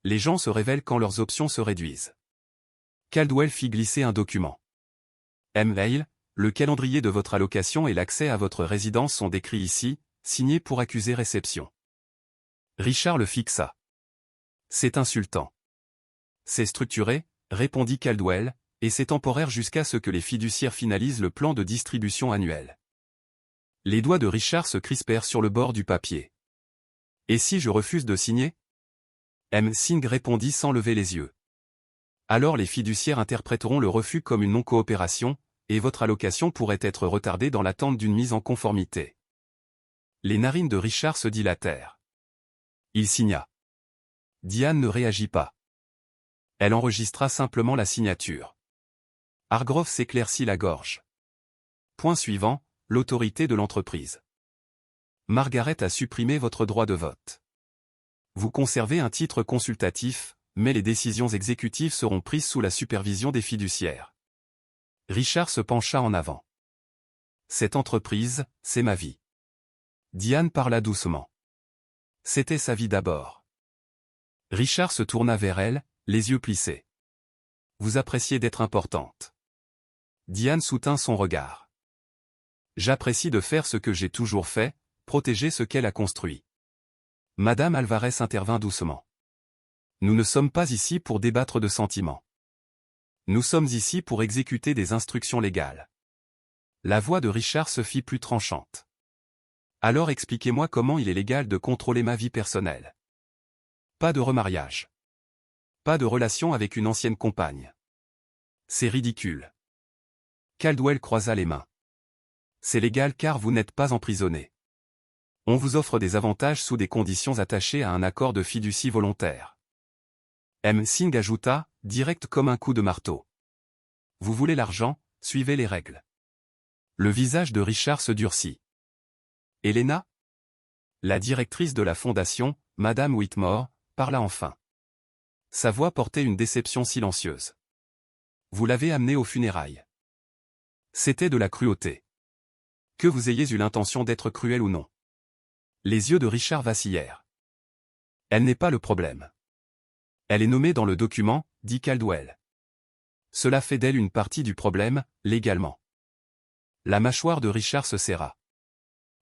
Les gens se révèlent quand leurs options se réduisent. Caldwell fit glisser un document. M. Hale, le calendrier de votre allocation et l'accès à votre résidence sont décrits ici, signé pour accuser réception. Richard le fixa. C'est insultant. C'est structuré, répondit Caldwell, et c'est temporaire jusqu'à ce que les fiduciaires finalisent le plan de distribution annuel. Les doigts de Richard se crispèrent sur le bord du papier. Et si je refuse de signer? M. Singh répondit sans lever les yeux. Alors les fiduciaires interpréteront le refus comme une non-coopération, et votre allocation pourrait être retardée dans l'attente d'une mise en conformité. Les narines de Richard se dilatèrent. Il signa. Diane ne réagit pas. Elle enregistra simplement la signature. Hargrove s'éclaircit la gorge. Point suivant, l'autorité de l'entreprise. Margaret a supprimé votre droit de vote. Vous conservez un titre consultatif, mais les décisions exécutives seront prises sous la supervision des fiduciaires. Richard se pencha en avant. Cette entreprise, c'est ma vie. Diane parla doucement. C'était sa vie d'abord. Richard se tourna vers elle, les yeux plissés. Vous appréciez d'être importante. Diane soutint son regard. J'apprécie de faire ce que j'ai toujours fait, protéger ce qu'elle a construit. Madame Alvarez intervint doucement. Nous ne sommes pas ici pour débattre de sentiments. Nous sommes ici pour exécuter des instructions légales. La voix de Richard se fit plus tranchante. Alors expliquez-moi comment il est légal de contrôler ma vie personnelle. Pas de remariage. Pas de relation avec une ancienne compagne. C'est ridicule. Caldwell croisa les mains. C'est légal car vous n'êtes pas emprisonné. On vous offre des avantages sous des conditions attachées à un accord de fiducie volontaire. M. Singh ajouta, direct comme un coup de marteau. Vous voulez l'argent, suivez les règles. Le visage de Richard se durcit. Helena? La directrice de la fondation, Madame Whitmore, parla enfin. Sa voix portait une déception silencieuse. Vous l'avez amenée aux funérailles. C'était de la cruauté. Que vous ayez eu l'intention d'être cruel ou non. Les yeux de Richard vacillèrent. Elle n'est pas le problème. Elle est nommée dans le document, dit Caldwell. Cela fait d'elle une partie du problème, légalement. La mâchoire de Richard se serra.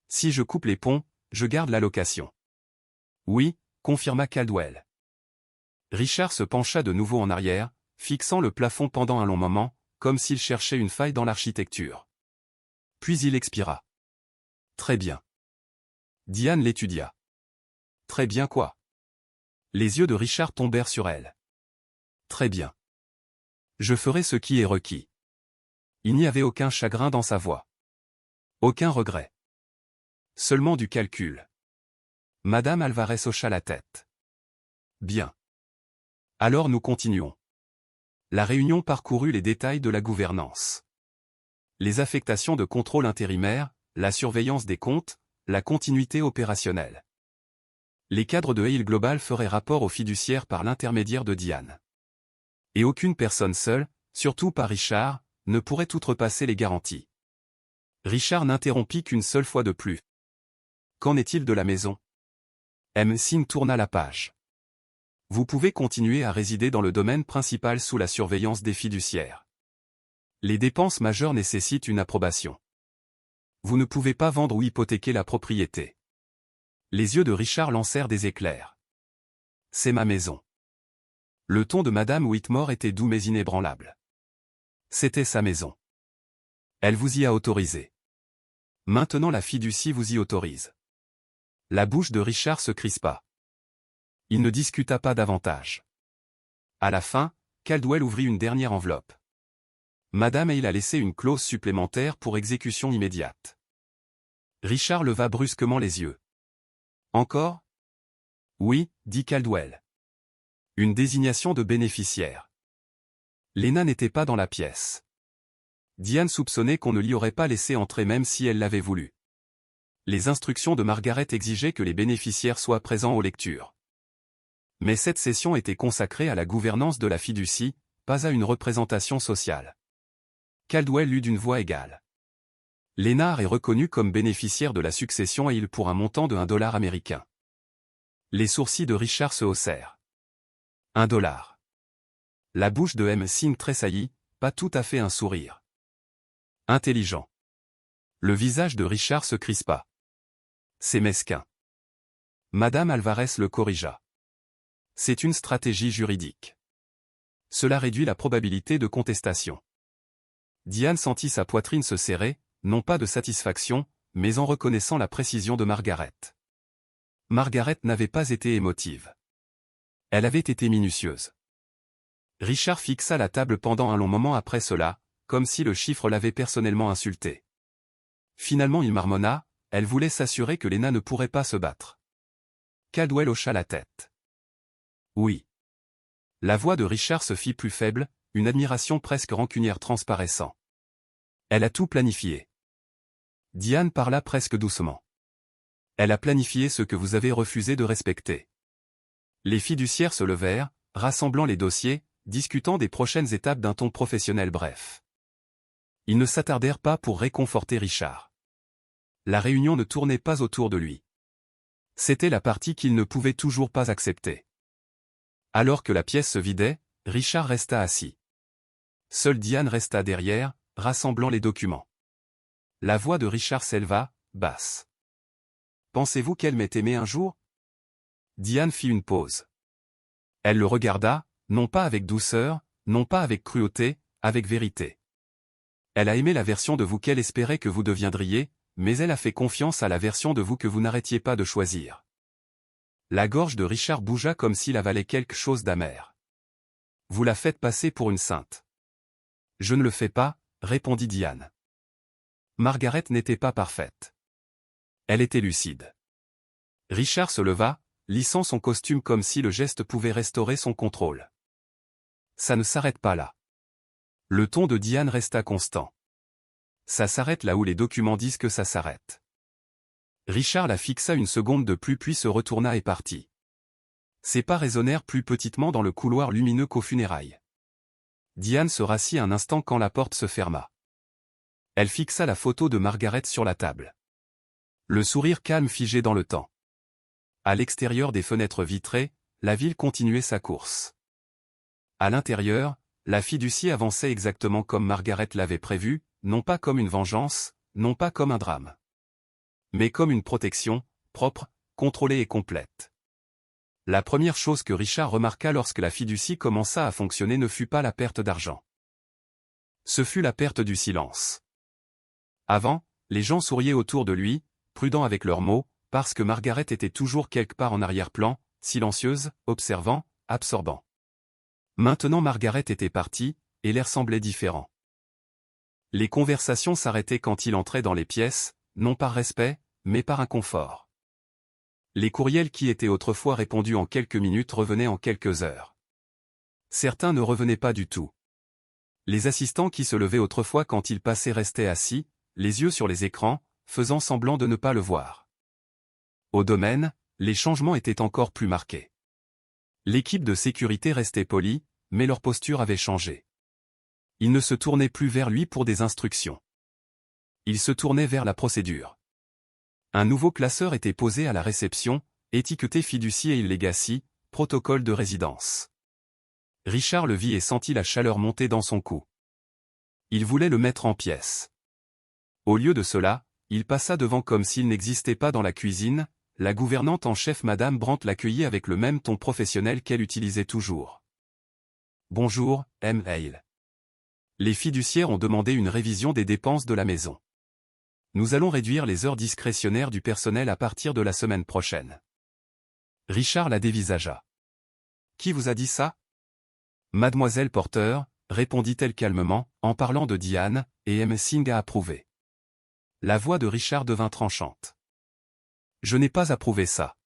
Si je coupe les ponts, je garde l'allocation. Oui, confirma Caldwell. Richard se pencha de nouveau en arrière, fixant le plafond pendant un long moment, comme s'il cherchait une faille dans l'architecture. Puis il expira. Très bien. Diane l'étudia. Très bien quoi? Les yeux de Richard tombèrent sur elle. Très bien. Je ferai ce qui est requis. Il n'y avait aucun chagrin dans sa voix. Aucun regret. Seulement du calcul. Madame Alvarez hocha la tête. Bien. Alors nous continuons. La réunion parcourut les détails de la gouvernance. Les affectations de contrôle intérimaire, la surveillance des comptes, la continuité opérationnelle. Les cadres de Hale Global feraient rapport aux fiduciaires par l'intermédiaire de Diane. Et aucune personne seule, surtout pas Richard, ne pourrait outrepasser les garanties. Richard n'interrompit qu'une seule fois de plus. Qu'en est-il de la maison? M. Singh tourna la page. Vous pouvez continuer à résider dans le domaine principal sous la surveillance des fiduciaires. Les dépenses majeures nécessitent une approbation. Vous ne pouvez pas vendre ou hypothéquer la propriété. Les yeux de Richard lancèrent des éclairs. C'est ma maison. Le ton de Madame Whitmore était doux mais inébranlable. C'était sa maison. Elle vous y a autorisé. Maintenant la fiducie vous y autorise. La bouche de Richard se crispa. Il ne discuta pas davantage. À la fin, Caldwell ouvrit une dernière enveloppe. Madame Hale a laissé une clause supplémentaire pour exécution immédiate. Richard leva brusquement les yeux. Encore? Oui, dit Caldwell. Une désignation de bénéficiaire. Lena n'était pas dans la pièce. Diane soupçonnait qu'on ne l'y aurait pas laissé entrer même si elle l'avait voulu. Les instructions de Margaret exigeaient que les bénéficiaires soient présents aux lectures. Mais cette session était consacrée à la gouvernance de la fiducie, pas à une représentation sociale. Caldwell lut d'une voix égale. Lena est reconnue comme bénéficiaire de la succession et il pour un montant de $1 américain. Les sourcils de Richard se haussèrent. $1. La bouche de M. Singh tressaillit, pas tout à fait un sourire. Intelligent. Le visage de Richard se crispa. C'est mesquin. Madame Alvarez le corrigea. C'est une stratégie juridique. Cela réduit la probabilité de contestation. Diane sentit sa poitrine se serrer, non pas de satisfaction, mais en reconnaissant la précision de Margaret. Margaret n'avait pas été émotive. Elle avait été minutieuse. Richard fixa la table pendant un long moment après cela, comme si le chiffre l'avait personnellement insulté. Finalement il marmonna, elle voulait s'assurer que Lena ne pourrait pas se battre. Caldwell hocha la tête. Oui. La voix de Richard se fit plus faible, une admiration presque rancunière transparaissant. Elle a tout planifié. Diane parla presque doucement. Elle a planifié ce que vous avez refusé de respecter. Les fiduciaires se levèrent, rassemblant les dossiers, discutant des prochaines étapes d'un ton professionnel bref. Ils ne s'attardèrent pas pour réconforter Richard. La réunion ne tournait pas autour de lui. C'était la partie qu'il ne pouvait toujours pas accepter. Alors que la pièce se vidait, Richard resta assis. Seule Diane resta derrière, rassemblant les documents. La voix de Richard s'éleva, basse. Pensez-vous qu'elle m'ait aimé un jour? Diane fit une pause. Elle le regarda, non pas avec douceur, non pas avec cruauté, avec vérité. Elle a aimé la version de vous qu'elle espérait que vous deviendriez, mais elle a fait confiance à la version de vous que vous n'arrêtiez pas de choisir. La gorge de Richard bougea comme s'il avalait quelque chose d'amer. Vous la faites passer pour une sainte. Je ne le fais pas, répondit Diane. Margaret n'était pas parfaite. Elle était lucide. Richard se leva, lissant son costume comme si le geste pouvait restaurer son contrôle. Ça ne s'arrête pas là. Le ton de Diane resta constant. Ça s'arrête là où les documents disent que ça s'arrête. Richard la fixa une seconde de plus puis se retourna et partit. Ses pas résonnèrent plus petitement dans le couloir lumineux qu'aux funérailles. Diane se rassit un instant quand la porte se ferma. Elle fixa la photo de Margaret sur la table. Le sourire calme figé dans le temps. À l'extérieur des fenêtres vitrées, la ville continuait sa course. À l'intérieur, la fiducie avançait exactement comme Margaret l'avait prévu, non pas comme une vengeance, non pas comme un drame. Mais comme une protection, propre, contrôlée et complète. La première chose que Richard remarqua lorsque la fiducie commença à fonctionner ne fut pas la perte d'argent. Ce fut la perte du silence. Avant, les gens souriaient autour de lui, prudents avec leurs mots, parce que Margaret était toujours quelque part en arrière-plan, silencieuse, observant, absorbant. Maintenant Margaret était partie, et l'air semblait différent. Les conversations s'arrêtaient quand il entrait dans les pièces, non par respect, mais par inconfort. Les courriels qui étaient autrefois répondus en quelques minutes revenaient en quelques heures. Certains ne revenaient pas du tout. Les assistants qui se levaient autrefois quand il passait restaient assis, les yeux sur les écrans, faisant semblant de ne pas le voir. Au domaine, les changements étaient encore plus marqués. L'équipe de sécurité restait polie, mais leur posture avait changé. Ils ne se tournaient plus vers lui pour des instructions. Ils se tournaient vers la procédure. Un nouveau classeur était posé à la réception, étiqueté fiducie et legacy, protocole de résidence. Richard le vit et sentit la chaleur monter dans son cou. Il voulait le mettre en pièces. Au lieu de cela, il passa devant comme s'il n'existait pas dans la cuisine, la gouvernante en chef Madame Brandt l'accueillit avec le même ton professionnel qu'elle utilisait toujours. Bonjour, M. Hale. Les fiduciaires ont demandé une révision des dépenses de la maison. Nous allons réduire les heures discrétionnaires du personnel à partir de la semaine prochaine. Richard la dévisagea. Qui vous a dit ça? Mademoiselle Porter, répondit-elle calmement, en parlant de Diane, et M. Singh a approuvé. La voix de Richard devint tranchante. Je n'ai pas approuvé ça.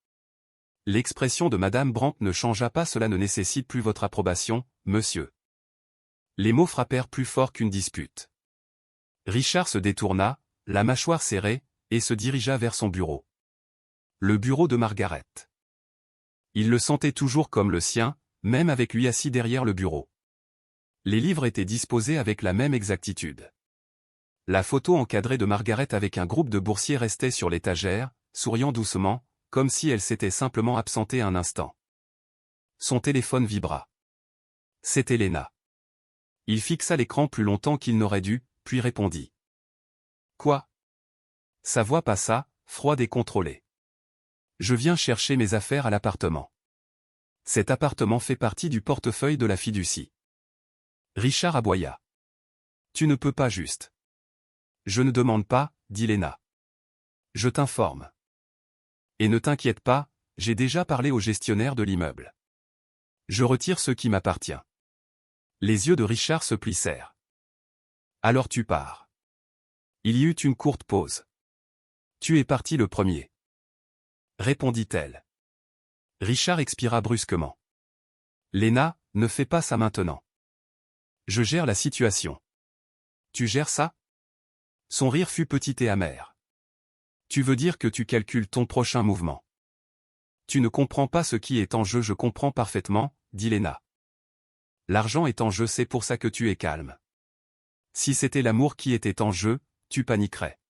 L'expression de Madame Brandt ne changea pas. Cela ne nécessite plus votre approbation, monsieur. Les mots frappèrent plus fort qu'une dispute. Richard se détourna, la mâchoire serrée, et se dirigea vers son bureau. Le bureau de Margaret. Il le sentait toujours comme le sien, même avec lui assis derrière le bureau. Les livres étaient disposés avec la même exactitude. La photo encadrée de Margaret avec un groupe de boursiers restait sur l'étagère, souriant doucement, comme si elle s'était simplement absentée un instant. Son téléphone vibra. C'était Lena. Il fixa l'écran plus longtemps qu'il n'aurait dû, puis répondit. Quoi? Sa voix passa, froide et contrôlée. Je viens chercher mes affaires à l'appartement. Cet appartement fait partie du portefeuille de la fiducie. Richard aboya. Tu ne peux pas juste. Je ne demande pas, dit Lena. Je t'informe. Et ne t'inquiète pas, j'ai déjà parlé au gestionnaire de l'immeuble. Je retire ce qui m'appartient. Les yeux de Richard se plissèrent. Alors tu pars. Il y eut une courte pause. Tu es parti le premier. Répondit-elle. Richard expira brusquement. Lena, ne fais pas ça maintenant. Je gère la situation. Tu gères ça? Son rire fut petit et amer. Tu veux dire que tu calcules ton prochain mouvement. Tu ne comprends pas ce qui est en jeu. Je comprends parfaitement, dit Lena. L'argent est en jeu, c'est pour ça que tu es calme. Si c'était l'amour qui était en jeu, tu paniquerais.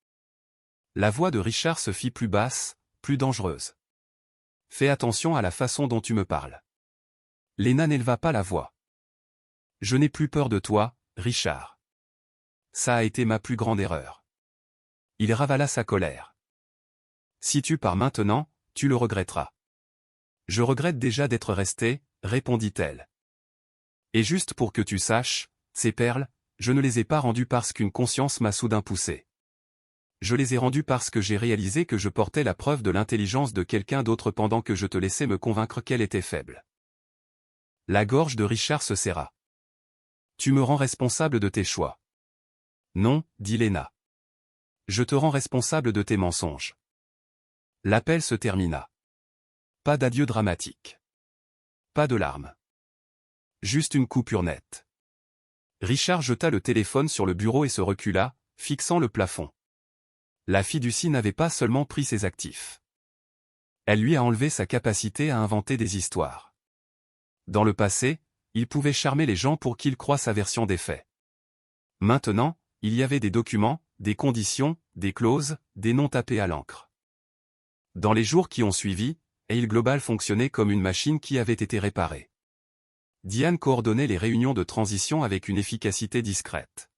La voix de Richard se fit plus basse, plus dangereuse. Fais attention à la façon dont tu me parles. Lena n'éleva pas la voix. Je n'ai plus peur de toi, Richard. Ça a été ma plus grande erreur. Il ravala sa colère. Si tu pars maintenant, tu le regretteras. Je regrette déjà d'être resté, répondit-elle. Et juste pour que tu saches, ces perles, je ne les ai pas rendues parce qu'une conscience m'a soudain poussé. Je les ai rendues parce que j'ai réalisé que je portais la preuve de l'intelligence de quelqu'un d'autre pendant que je te laissais me convaincre qu'elle était faible. La gorge de Richard se serra. Tu me rends responsable de tes choix. Non, dit Lena. Je te rends responsable de tes mensonges. L'appel se termina. Pas d'adieu dramatique. Pas de larmes. Juste une coupure nette. Richard jeta le téléphone sur le bureau et se recula, fixant le plafond. La fiducie n'avait pas seulement pris ses actifs. Elle lui a enlevé sa capacité à inventer des histoires. Dans le passé, il pouvait charmer les gens pour qu'ils croient sa version des faits. Maintenant, il y avait des documents, des conditions, des clauses, des noms tapés à l'encre. Dans les jours qui ont suivi, Hale Global fonctionnait comme une machine qui avait été réparée. Diane coordonnait les réunions de transition avec une efficacité discrète.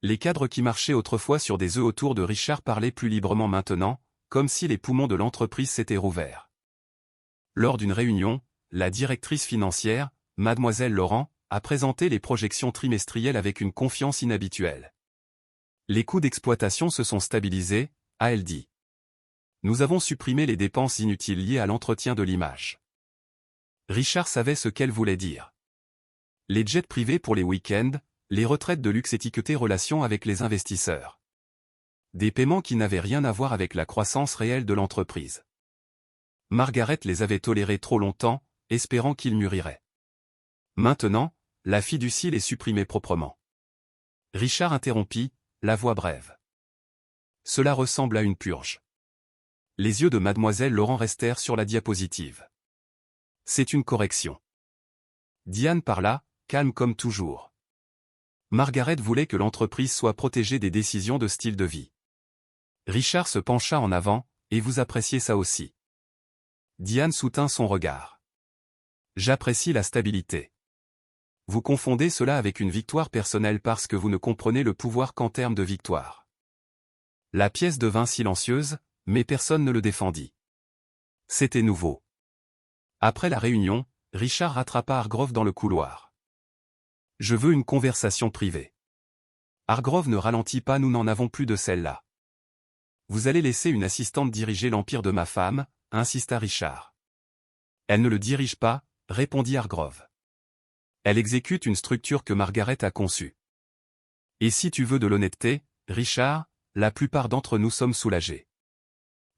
Les cadres qui marchaient autrefois sur des œufs autour de Richard parlaient plus librement maintenant, comme si les poumons de l'entreprise s'étaient rouverts. Lors d'une réunion, la directrice financière, Mademoiselle Laurent, a présenté les projections trimestrielles avec une confiance inhabituelle. Les coûts d'exploitation se sont stabilisés, a-t-elle dit. Nous avons supprimé les dépenses inutiles liées à l'entretien de l'image. Richard savait ce qu'elle voulait dire. Les jets privés pour les week-ends, les retraites de luxe étiquetées relations avec les investisseurs. Des paiements qui n'avaient rien à voir avec la croissance réelle de l'entreprise. Margaret les avait tolérés trop longtemps, espérant qu'ils mûriraient. Maintenant, la fiducie les supprimait proprement. Richard interrompit, la voix brève. Cela ressemble à une purge. Les yeux de Mademoiselle Laurent restèrent sur la diapositive. C'est une correction. Diane parla, calme comme toujours. Margaret voulait que l'entreprise soit protégée des décisions de style de vie. Richard se pencha en avant, et vous appréciez ça aussi. Diane soutint son regard. J'apprécie la stabilité. Vous confondez cela avec une victoire personnelle parce que vous ne comprenez le pouvoir qu'en termes de victoire. La pièce devint silencieuse, mais personne ne le défendit. C'était nouveau. Après la réunion, Richard rattrapa Hargrove dans le couloir. « Je veux une conversation privée. » Hargrove ne ralentit pas, nous n'en avons plus de celle-là. « Vous allez laisser une assistante diriger l'empire de ma femme, » insista Richard. « Elle ne le dirige pas, » répondit Hargrove. « Elle exécute une structure que Margaret a conçue. Et si tu veux de l'honnêteté, Richard, la plupart d'entre nous sommes soulagés. »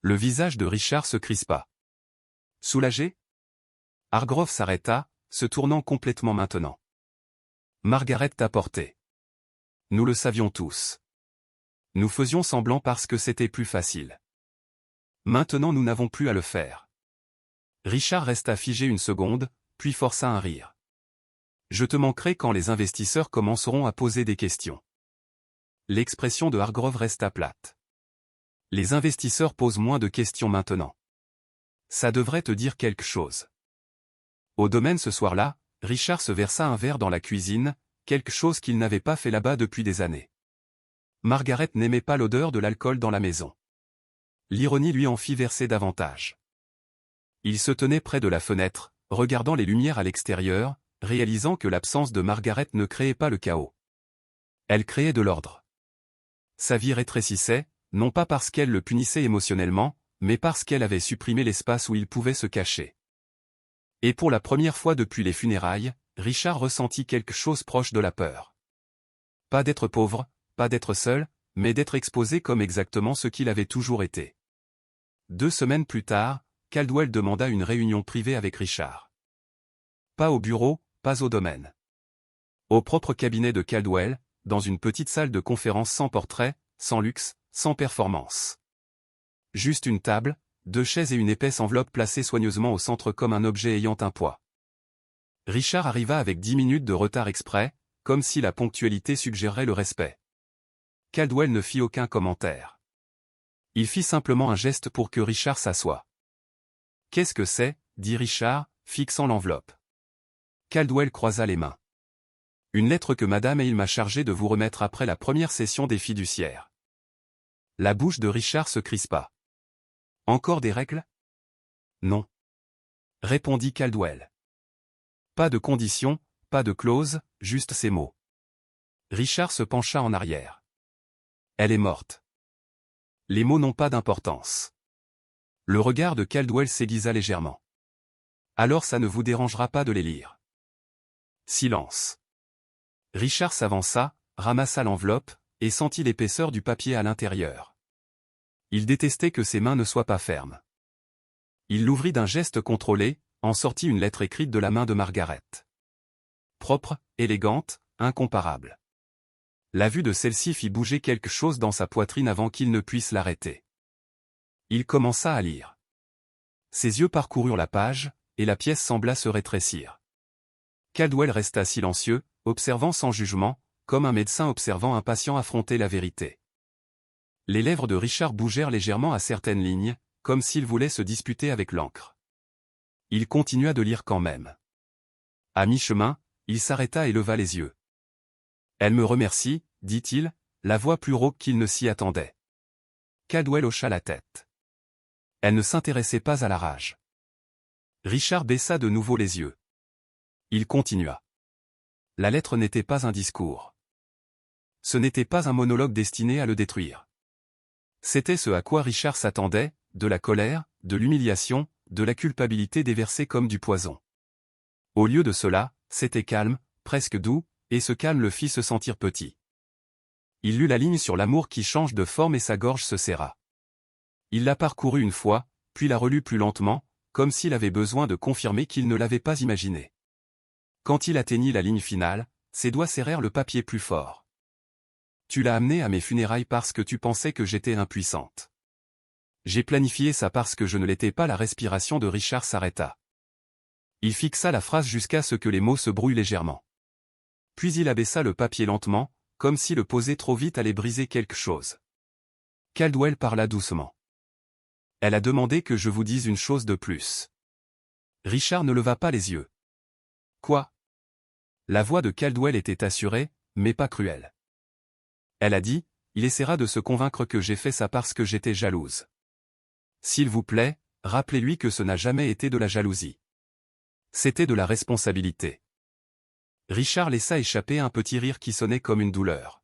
Le visage de Richard se crispa. « Soulagé ?» Hargrove s'arrêta, se tournant complètement maintenant. « Margaret t'a porté. Nous le savions tous. Nous faisions semblant parce que c'était plus facile. Maintenant nous n'avons plus à le faire. » Richard resta figé une seconde, puis força un rire. « Je te manquerai quand les investisseurs commenceront à poser des questions. » L'expression de Hargrove resta plate. « Les investisseurs posent moins de questions maintenant. Ça devrait te dire quelque chose. » Au domaine ce soir-là, Richard se versa un verre dans la cuisine, quelque chose qu'il n'avait pas fait là-bas depuis des années. Margaret n'aimait pas l'odeur de l'alcool dans la maison. L'ironie lui en fit verser davantage. Il se tenait près de la fenêtre, regardant les lumières à l'extérieur, réalisant que l'absence de Margaret ne créait pas le chaos. Elle créait de l'ordre. Sa vie rétrécissait, non pas parce qu'elle le punissait émotionnellement, mais parce qu'elle avait supprimé l'espace où il pouvait se cacher. Et pour la première fois depuis les funérailles, Richard ressentit quelque chose proche de la peur. Pas d'être pauvre, pas d'être seul, mais d'être exposé comme exactement ce qu'il avait toujours été. 2 semaines plus tard, Caldwell demanda une réunion privée avec Richard. Pas au bureau, pas au domaine. Au propre cabinet de Caldwell, dans une petite salle de conférence sans portrait, sans luxe, sans performance. Juste une table, 2 chaises et une épaisse enveloppe placée soigneusement au centre comme un objet ayant un poids. Richard arriva avec 10 minutes de retard exprès, comme si la ponctualité suggérait le respect. Caldwell ne fit aucun commentaire. Il fit simplement un geste pour que Richard s'assoie. « Qu'est-ce que c'est » dit Richard, fixant l'enveloppe. Caldwell croisa les mains. « Une lettre que Madame Hale m'a chargé de vous remettre après la première session des fiduciaires. » La bouche de Richard se crispa. « Encore des règles ? » « Non. » répondit Caldwell. « Pas de conditions, pas de clause, juste ces mots. » Richard se pencha en arrière. « Elle est morte. » Les mots n'ont pas d'importance. Le regard de Caldwell s'aiguisa légèrement. « Alors ça ne vous dérangera pas de les lire. » Silence. Richard s'avança, ramassa l'enveloppe, et sentit l'épaisseur du papier à l'intérieur. Il détestait que ses mains ne soient pas fermes. Il l'ouvrit d'un geste contrôlé, en sortit une lettre écrite de la main de Margaret. Propre, élégante, incomparable. La vue de celle-ci fit bouger quelque chose dans sa poitrine avant qu'il ne puisse l'arrêter. Il commença à lire. Ses yeux parcoururent la page, et la pièce sembla se rétrécir. Caldwell resta silencieux, observant sans jugement, comme un médecin observant un patient affronter la vérité. Les lèvres de Richard bougèrent légèrement à certaines lignes, comme s'il voulait se disputer avec l'encre. Il continua de lire quand même. À mi-chemin, il s'arrêta et leva les yeux. « Elle me remercie, dit-il, la voix plus rauque qu'il ne s'y attendait. » Caldwell hocha la tête. Elle ne s'intéressait pas à la rage. Richard baissa de nouveau les yeux. Il continua. La lettre n'était pas un discours. Ce n'était pas un monologue destiné à le détruire. C'était ce à quoi Richard s'attendait, de la colère, de l'humiliation, de la culpabilité déversée comme du poison. Au lieu de cela, c'était calme, presque doux, et ce calme le fit se sentir petit. Il lut la ligne sur l'amour qui change de forme et sa gorge se serra. Il la parcourut une fois, puis la relut plus lentement, comme s'il avait besoin de confirmer qu'il ne l'avait pas imaginé. Quand il atteignit la ligne finale, ses doigts serrèrent le papier plus fort. « Tu l'as amené à mes funérailles parce que tu pensais que j'étais impuissante. J'ai planifié ça parce que je ne l'étais pas. » La respiration de Richard s'arrêta. Il fixa la phrase jusqu'à ce que les mots se brouillent légèrement. Puis il abaissa le papier lentement, comme si le poser trop vite allait briser quelque chose. Caldwell parla doucement. « Elle a demandé que je vous dise une chose de plus. » Richard ne leva pas les yeux. « Quoi ?» La voix de Caldwell était assurée, mais pas cruelle. Elle a dit, il essaiera de se convaincre que j'ai fait ça parce que j'étais jalouse. S'il vous plaît, rappelez-lui que ce n'a jamais été de la jalousie. C'était de la responsabilité. Richard laissa échapper un petit rire qui sonnait comme une douleur.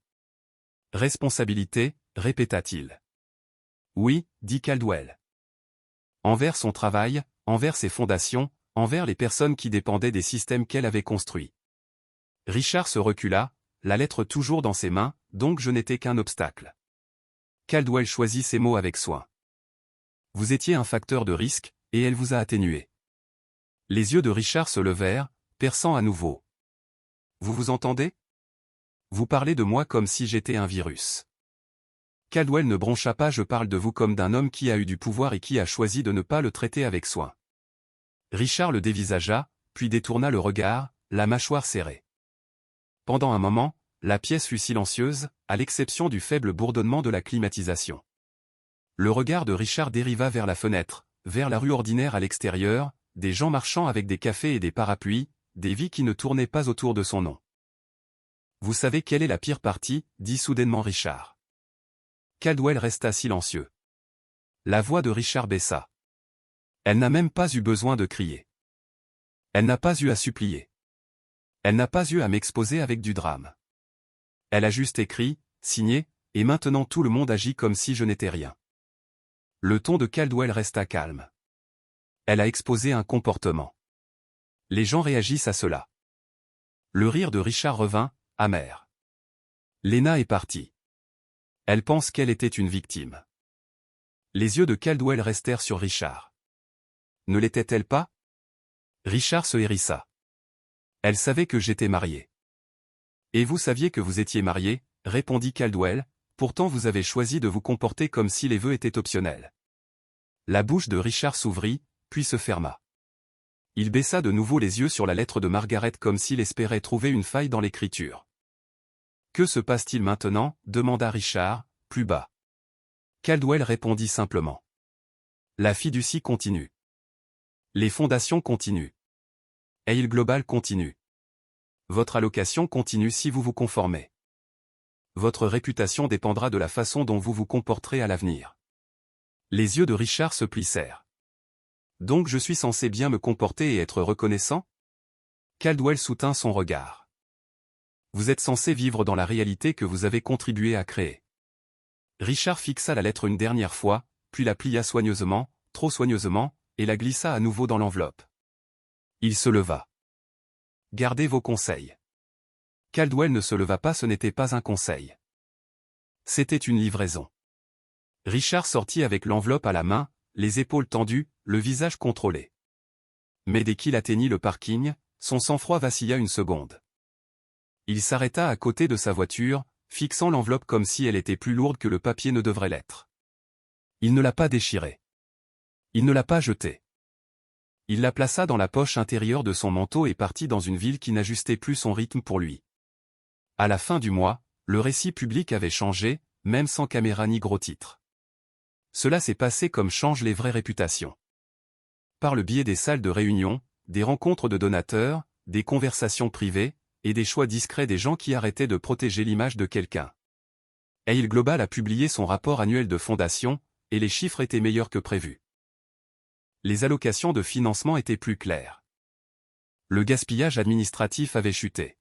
Responsabilité, répéta-t-il. Oui, dit Caldwell. Envers son travail, envers ses fondations, envers les personnes qui dépendaient des systèmes qu'elle avait construits. Richard se recula, la lettre toujours dans ses mains, donc je n'étais qu'un obstacle. Caldwell choisit ses mots avec soin. Vous étiez un facteur de risque, et elle vous a atténué. Les yeux de Richard se levèrent, perçant à nouveau. Vous vous entendez? Vous parlez de moi comme si j'étais un virus. Caldwell ne broncha pas. Je parle de vous comme d'un homme qui a eu du pouvoir et qui a choisi de ne pas le traiter avec soin. Richard le dévisagea, puis détourna le regard, la mâchoire serrée. Pendant un moment, la pièce fut silencieuse, à l'exception du faible bourdonnement de la climatisation. Le regard de Richard dériva vers la fenêtre, vers la rue ordinaire à l'extérieur, des gens marchant avec des cafés et des parapluies, des vies qui ne tournaient pas autour de son nom. Vous savez quelle est la pire partie, dit soudainement Richard. Caldwell resta silencieux. La voix de Richard baissa. Elle n'a même pas eu besoin de crier. Elle n'a pas eu à supplier. Elle n'a pas eu à m'exposer avec du drame. Elle a juste écrit, signé, et maintenant tout le monde agit comme si je n'étais rien. Le ton de Caldwell resta calme. Elle a exposé un comportement. Les gens réagissent à cela. Le rire de Richard revint, amer. Lena est partie. Elle pense qu'elle était une victime. Les yeux de Caldwell restèrent sur Richard. Ne l'était-elle pas? Richard se hérissa. Elle savait que j'étais marié. Et vous saviez que vous étiez marié, répondit Caldwell, pourtant vous avez choisi de vous comporter comme si les vœux étaient optionnels. La bouche de Richard s'ouvrit, puis se ferma. Il baissa de nouveau les yeux sur la lettre de Margaret comme s'il espérait trouver une faille dans l'écriture. Que se passe-t-il maintenant? Demanda Richard, plus bas. Caldwell répondit simplement. La fiducie continue. Les fondations continuent. Aile Global continue. Votre allocation continue si vous vous conformez. Votre réputation dépendra de la façon dont vous vous comporterez à l'avenir. Les yeux de Richard se plissèrent. Donc je suis censé bien me comporter et être reconnaissant? Caldwell soutint son regard. Vous êtes censé vivre dans la réalité que vous avez contribué à créer. Richard fixa la lettre une dernière fois, puis la plia soigneusement, trop soigneusement, et la glissa à nouveau dans l'enveloppe. Il se leva. Gardez vos conseils. Caldwell ne se leva pas, ce n'était pas un conseil. C'était une livraison. Richard sortit avec l'enveloppe à la main, les épaules tendues, le visage contrôlé. Mais dès qu'il atteignit le parking, son sang-froid vacilla une seconde. Il s'arrêta à côté de sa voiture, fixant l'enveloppe comme si elle était plus lourde que le papier ne devrait l'être. Il ne l'a pas déchirée. Il ne l'a pas jetée. Il la plaça dans la poche intérieure de son manteau et partit dans une ville qui n'ajustait plus son rythme pour lui. À la fin du mois, le récit public avait changé, même sans caméra ni gros titre. Cela s'est passé comme changent les vraies réputations. Par le biais des salles de réunion, des rencontres de donateurs, des conversations privées, et des choix discrets des gens qui arrêtaient de protéger l'image de quelqu'un. Aile Global a publié son rapport annuel de fondation, et les chiffres étaient meilleurs que prévu. Les allocations de financement étaient plus claires. Le gaspillage administratif avait chuté.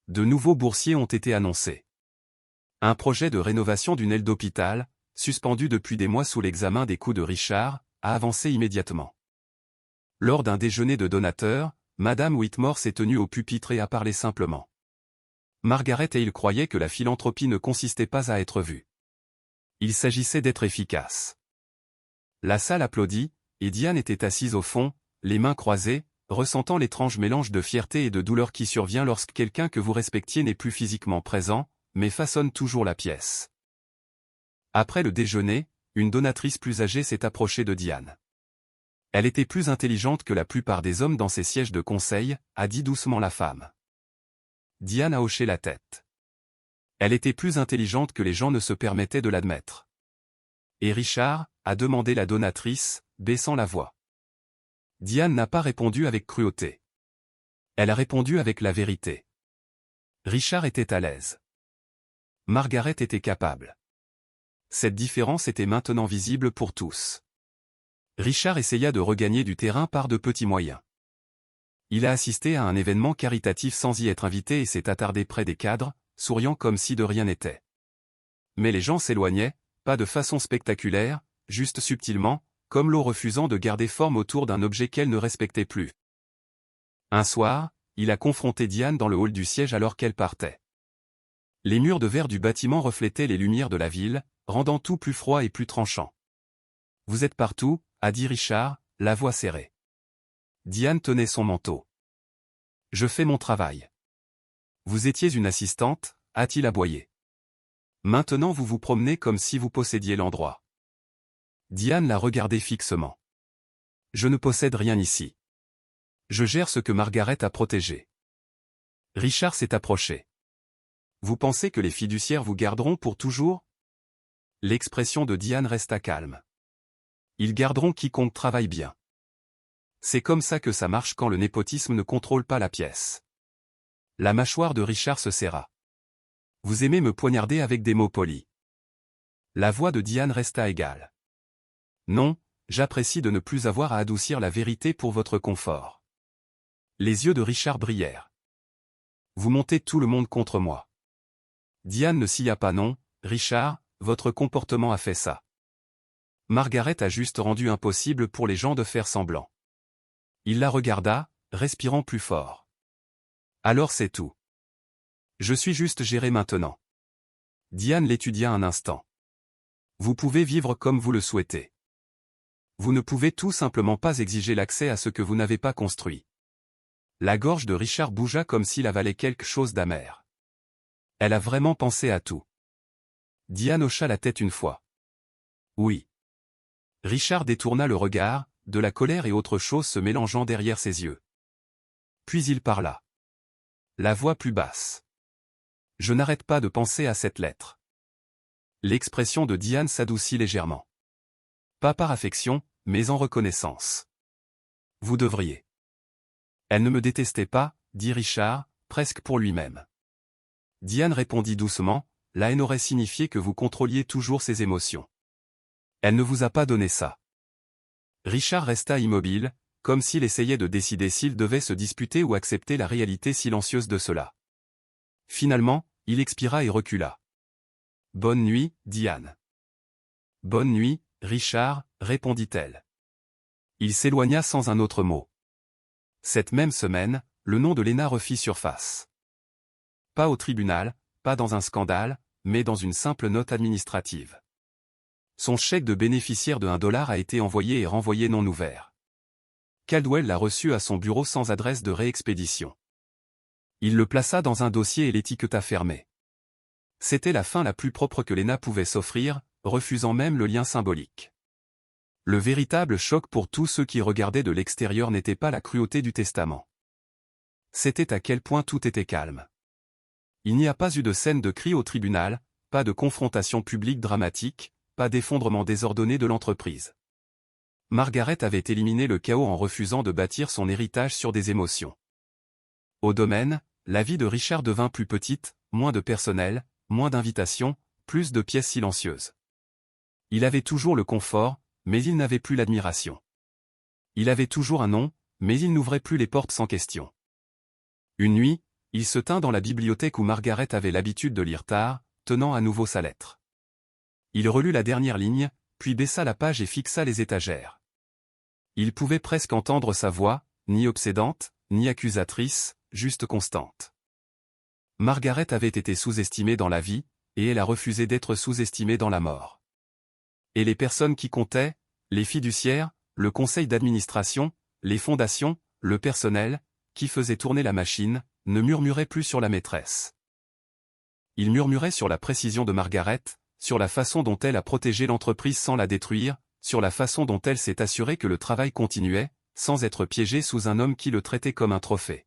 De nouveaux boursiers ont été annoncés. Un projet de rénovation d'une aile d'hôpital, suspendu depuis des mois sous l'examen des coûts de Richard, a avancé immédiatement. Lors d'un déjeuner de donateurs, Madame Whitmore s'est tenue au pupitre et a parlé simplement. Margaret et il croyaient que la philanthropie ne consistait pas à être vue. Il s'agissait d'être efficace. La salle applaudit, et Diane était assise au fond, les mains croisées, ressentant l'étrange mélange de fierté et de douleur qui survient lorsque quelqu'un que vous respectiez n'est plus physiquement présent, mais façonne toujours la pièce. Après le déjeuner, une donatrice plus âgée s'est approchée de Diane. Elle était plus intelligente que la plupart des hommes dans ses sièges de conseil, a dit doucement la femme. Diane a hoché la tête. Elle était plus intelligente que les gens ne se permettaient de l'admettre. Et Richard, a demandé la donatrice, baissant la voix. Diane n'a pas répondu avec cruauté. Elle a répondu avec la vérité. Richard était à l'aise. Margaret était capable. Cette différence était maintenant visible pour tous. Richard essaya de regagner du terrain par de petits moyens. Il a assisté à un événement caritatif sans y être invité et s'est attardé près des cadres, souriant comme si de rien n'était. Mais les gens s'éloignaient, pas de façon spectaculaire, juste subtilement, comme l'eau refusant de garder forme autour d'un objet qu'elle ne respectait plus. Un soir, il a confronté Diane dans le hall du siège alors qu'elle partait. Les murs de verre du bâtiment reflétaient les lumières de la ville, rendant tout plus froid et plus tranchant. « Vous êtes partout » a dit Richard, la voix serrée. Diane tenait son manteau. « Je fais mon travail. »« Vous étiez une assistante » a-t-il aboyé. « Maintenant vous vous promenez comme si vous possédiez l'endroit. » Diane l'a regardé fixement. « Je ne possède rien ici. Je gère ce que Margaret a protégé. » Richard s'est approché. « Vous pensez que les fiduciaires vous garderont pour toujours ?» L'expression de Diane resta calme. « Ils garderont quiconque travaille bien. C'est comme ça que ça marche quand le népotisme ne contrôle pas la pièce. » La mâchoire de Richard se serra. « Vous aimez me poignarder avec des mots polis. » La voix de Diane resta égale. « Non, j'apprécie de ne plus avoir à adoucir la vérité pour votre confort. » Les yeux de Richard brillèrent. « Vous montez tout le monde contre moi. » Diane ne sia pas. « Non, Richard, votre comportement a fait ça. Margaret a juste rendu impossible pour les gens de faire semblant. » Il la regarda, respirant plus fort. « Alors c'est tout. Je suis juste géré maintenant. » Diane l'étudia un instant. « Vous pouvez vivre comme vous le souhaitez. Vous ne pouvez tout simplement pas exiger l'accès à ce que vous n'avez pas construit. » La gorge de Richard bougea comme s'il avalait quelque chose d'amer. Elle a vraiment pensé à tout. Diane hocha la tête une fois. Oui. Richard détourna le regard, de la colère et autre chose se mélangeant derrière ses yeux. Puis il parla. La voix plus basse. Je n'arrête pas de penser à cette lettre. L'expression de Diane s'adoucit légèrement. Pas par affection, mais en reconnaissance. Vous devriez. Elle ne me détestait pas, dit Richard, presque pour lui-même. Diane répondit doucement, la haine aurait signifié que vous contrôliez toujours ses émotions. Elle ne vous a pas donné ça. Richard resta immobile, comme s'il essayait de décider s'il devait se disputer ou accepter la réalité silencieuse de cela. Finalement, il expira et recula. Bonne nuit, Diane. Bonne nuit, Richard, répondit-elle. Il s'éloigna sans un autre mot. Cette même semaine, le nom de Lena refit surface. Pas au tribunal, pas dans un scandale, mais dans une simple note administrative. Son chèque de bénéficiaire de $1 a été envoyé et renvoyé non ouvert. Caldwell l'a reçu à son bureau sans adresse de réexpédition. Il le plaça dans un dossier et l'étiqueta fermé. C'était la fin la plus propre que Lena pouvait s'offrir, refusant même le lien symbolique. Le véritable choc pour tous ceux qui regardaient de l'extérieur n'était pas la cruauté du testament. C'était à quel point tout était calme. Il n'y a pas eu de scène de cri au tribunal, pas de confrontation publique dramatique, pas d'effondrement désordonné de l'entreprise. Margaret avait éliminé le chaos en refusant de bâtir son héritage sur des émotions. Au domaine, la vie de Richard devint plus petite, moins de personnel, moins d'invitations, plus de pièces silencieuses. Il avait toujours le confort, mais il n'avait plus l'admiration. Il avait toujours un nom, mais il n'ouvrait plus les portes sans question. Une nuit, il se tint dans la bibliothèque où Margaret avait l'habitude de lire tard, tenant à nouveau sa lettre. Il relut la dernière ligne, puis baissa la page et fixa les étagères. Il pouvait presque entendre sa voix, ni obsédante, ni accusatrice, juste constante. Margaret avait été sous-estimée dans la vie, et elle a refusé d'être sous-estimée dans la mort. Et les personnes qui comptaient, les fiduciaires, le conseil d'administration, les fondations, le personnel, qui faisaient tourner la machine, ne murmuraient plus sur la maîtresse. Ils murmuraient sur la précision de Margaret, sur la façon dont elle a protégé l'entreprise sans la détruire, sur la façon dont elle s'est assurée que le travail continuait, sans être piégée sous un homme qui le traitait comme un trophée.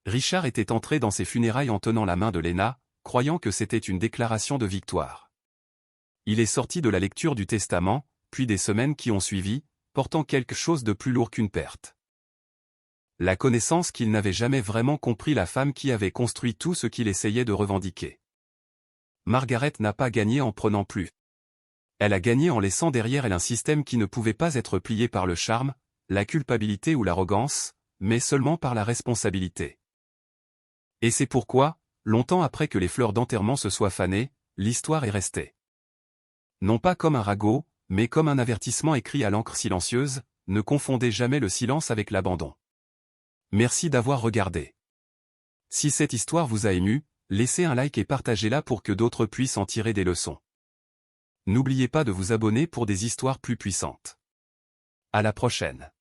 Richard était entré dans ses funérailles en tenant la main de Lena, croyant que c'était une déclaration de victoire. Il est sorti de la lecture du testament, puis des semaines qui ont suivi, portant quelque chose de plus lourd qu'une perte. La connaissance qu'il n'avait jamais vraiment compris la femme qui avait construit tout ce qu'il essayait de revendiquer. Margaret n'a pas gagné en prenant plus Elle a gagné en laissant derrière elle un système qui ne pouvait pas être plié par le charme, la culpabilité ou l'arrogance, mais seulement par la responsabilité. Et c'est pourquoi, longtemps après que les fleurs d'enterrement se soient fanées, l'histoire est restée. Non pas comme un ragot, mais comme un avertissement écrit à l'encre silencieuse, ne confondez jamais le silence avec l'abandon. Merci d'avoir regardé. Si cette histoire vous a ému, laissez un like et partagez-la pour que d'autres puissent en tirer des leçons. N'oubliez pas de vous abonner pour des histoires plus puissantes. À la prochaine.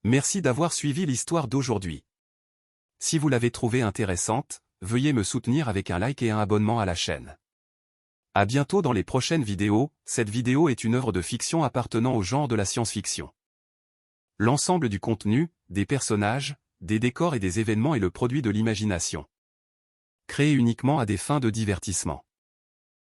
Merci d'avoir suivi l'histoire d'aujourd'hui. Si vous l'avez trouvée intéressante, veuillez me soutenir avec un like et un abonnement à la chaîne. À bientôt dans les prochaines vidéos. Cette vidéo est une œuvre de fiction appartenant au genre de la science-fiction. L'ensemble du contenu, des personnages, des décors et des événements est le produit de l'imagination. Créé uniquement à des fins de divertissement.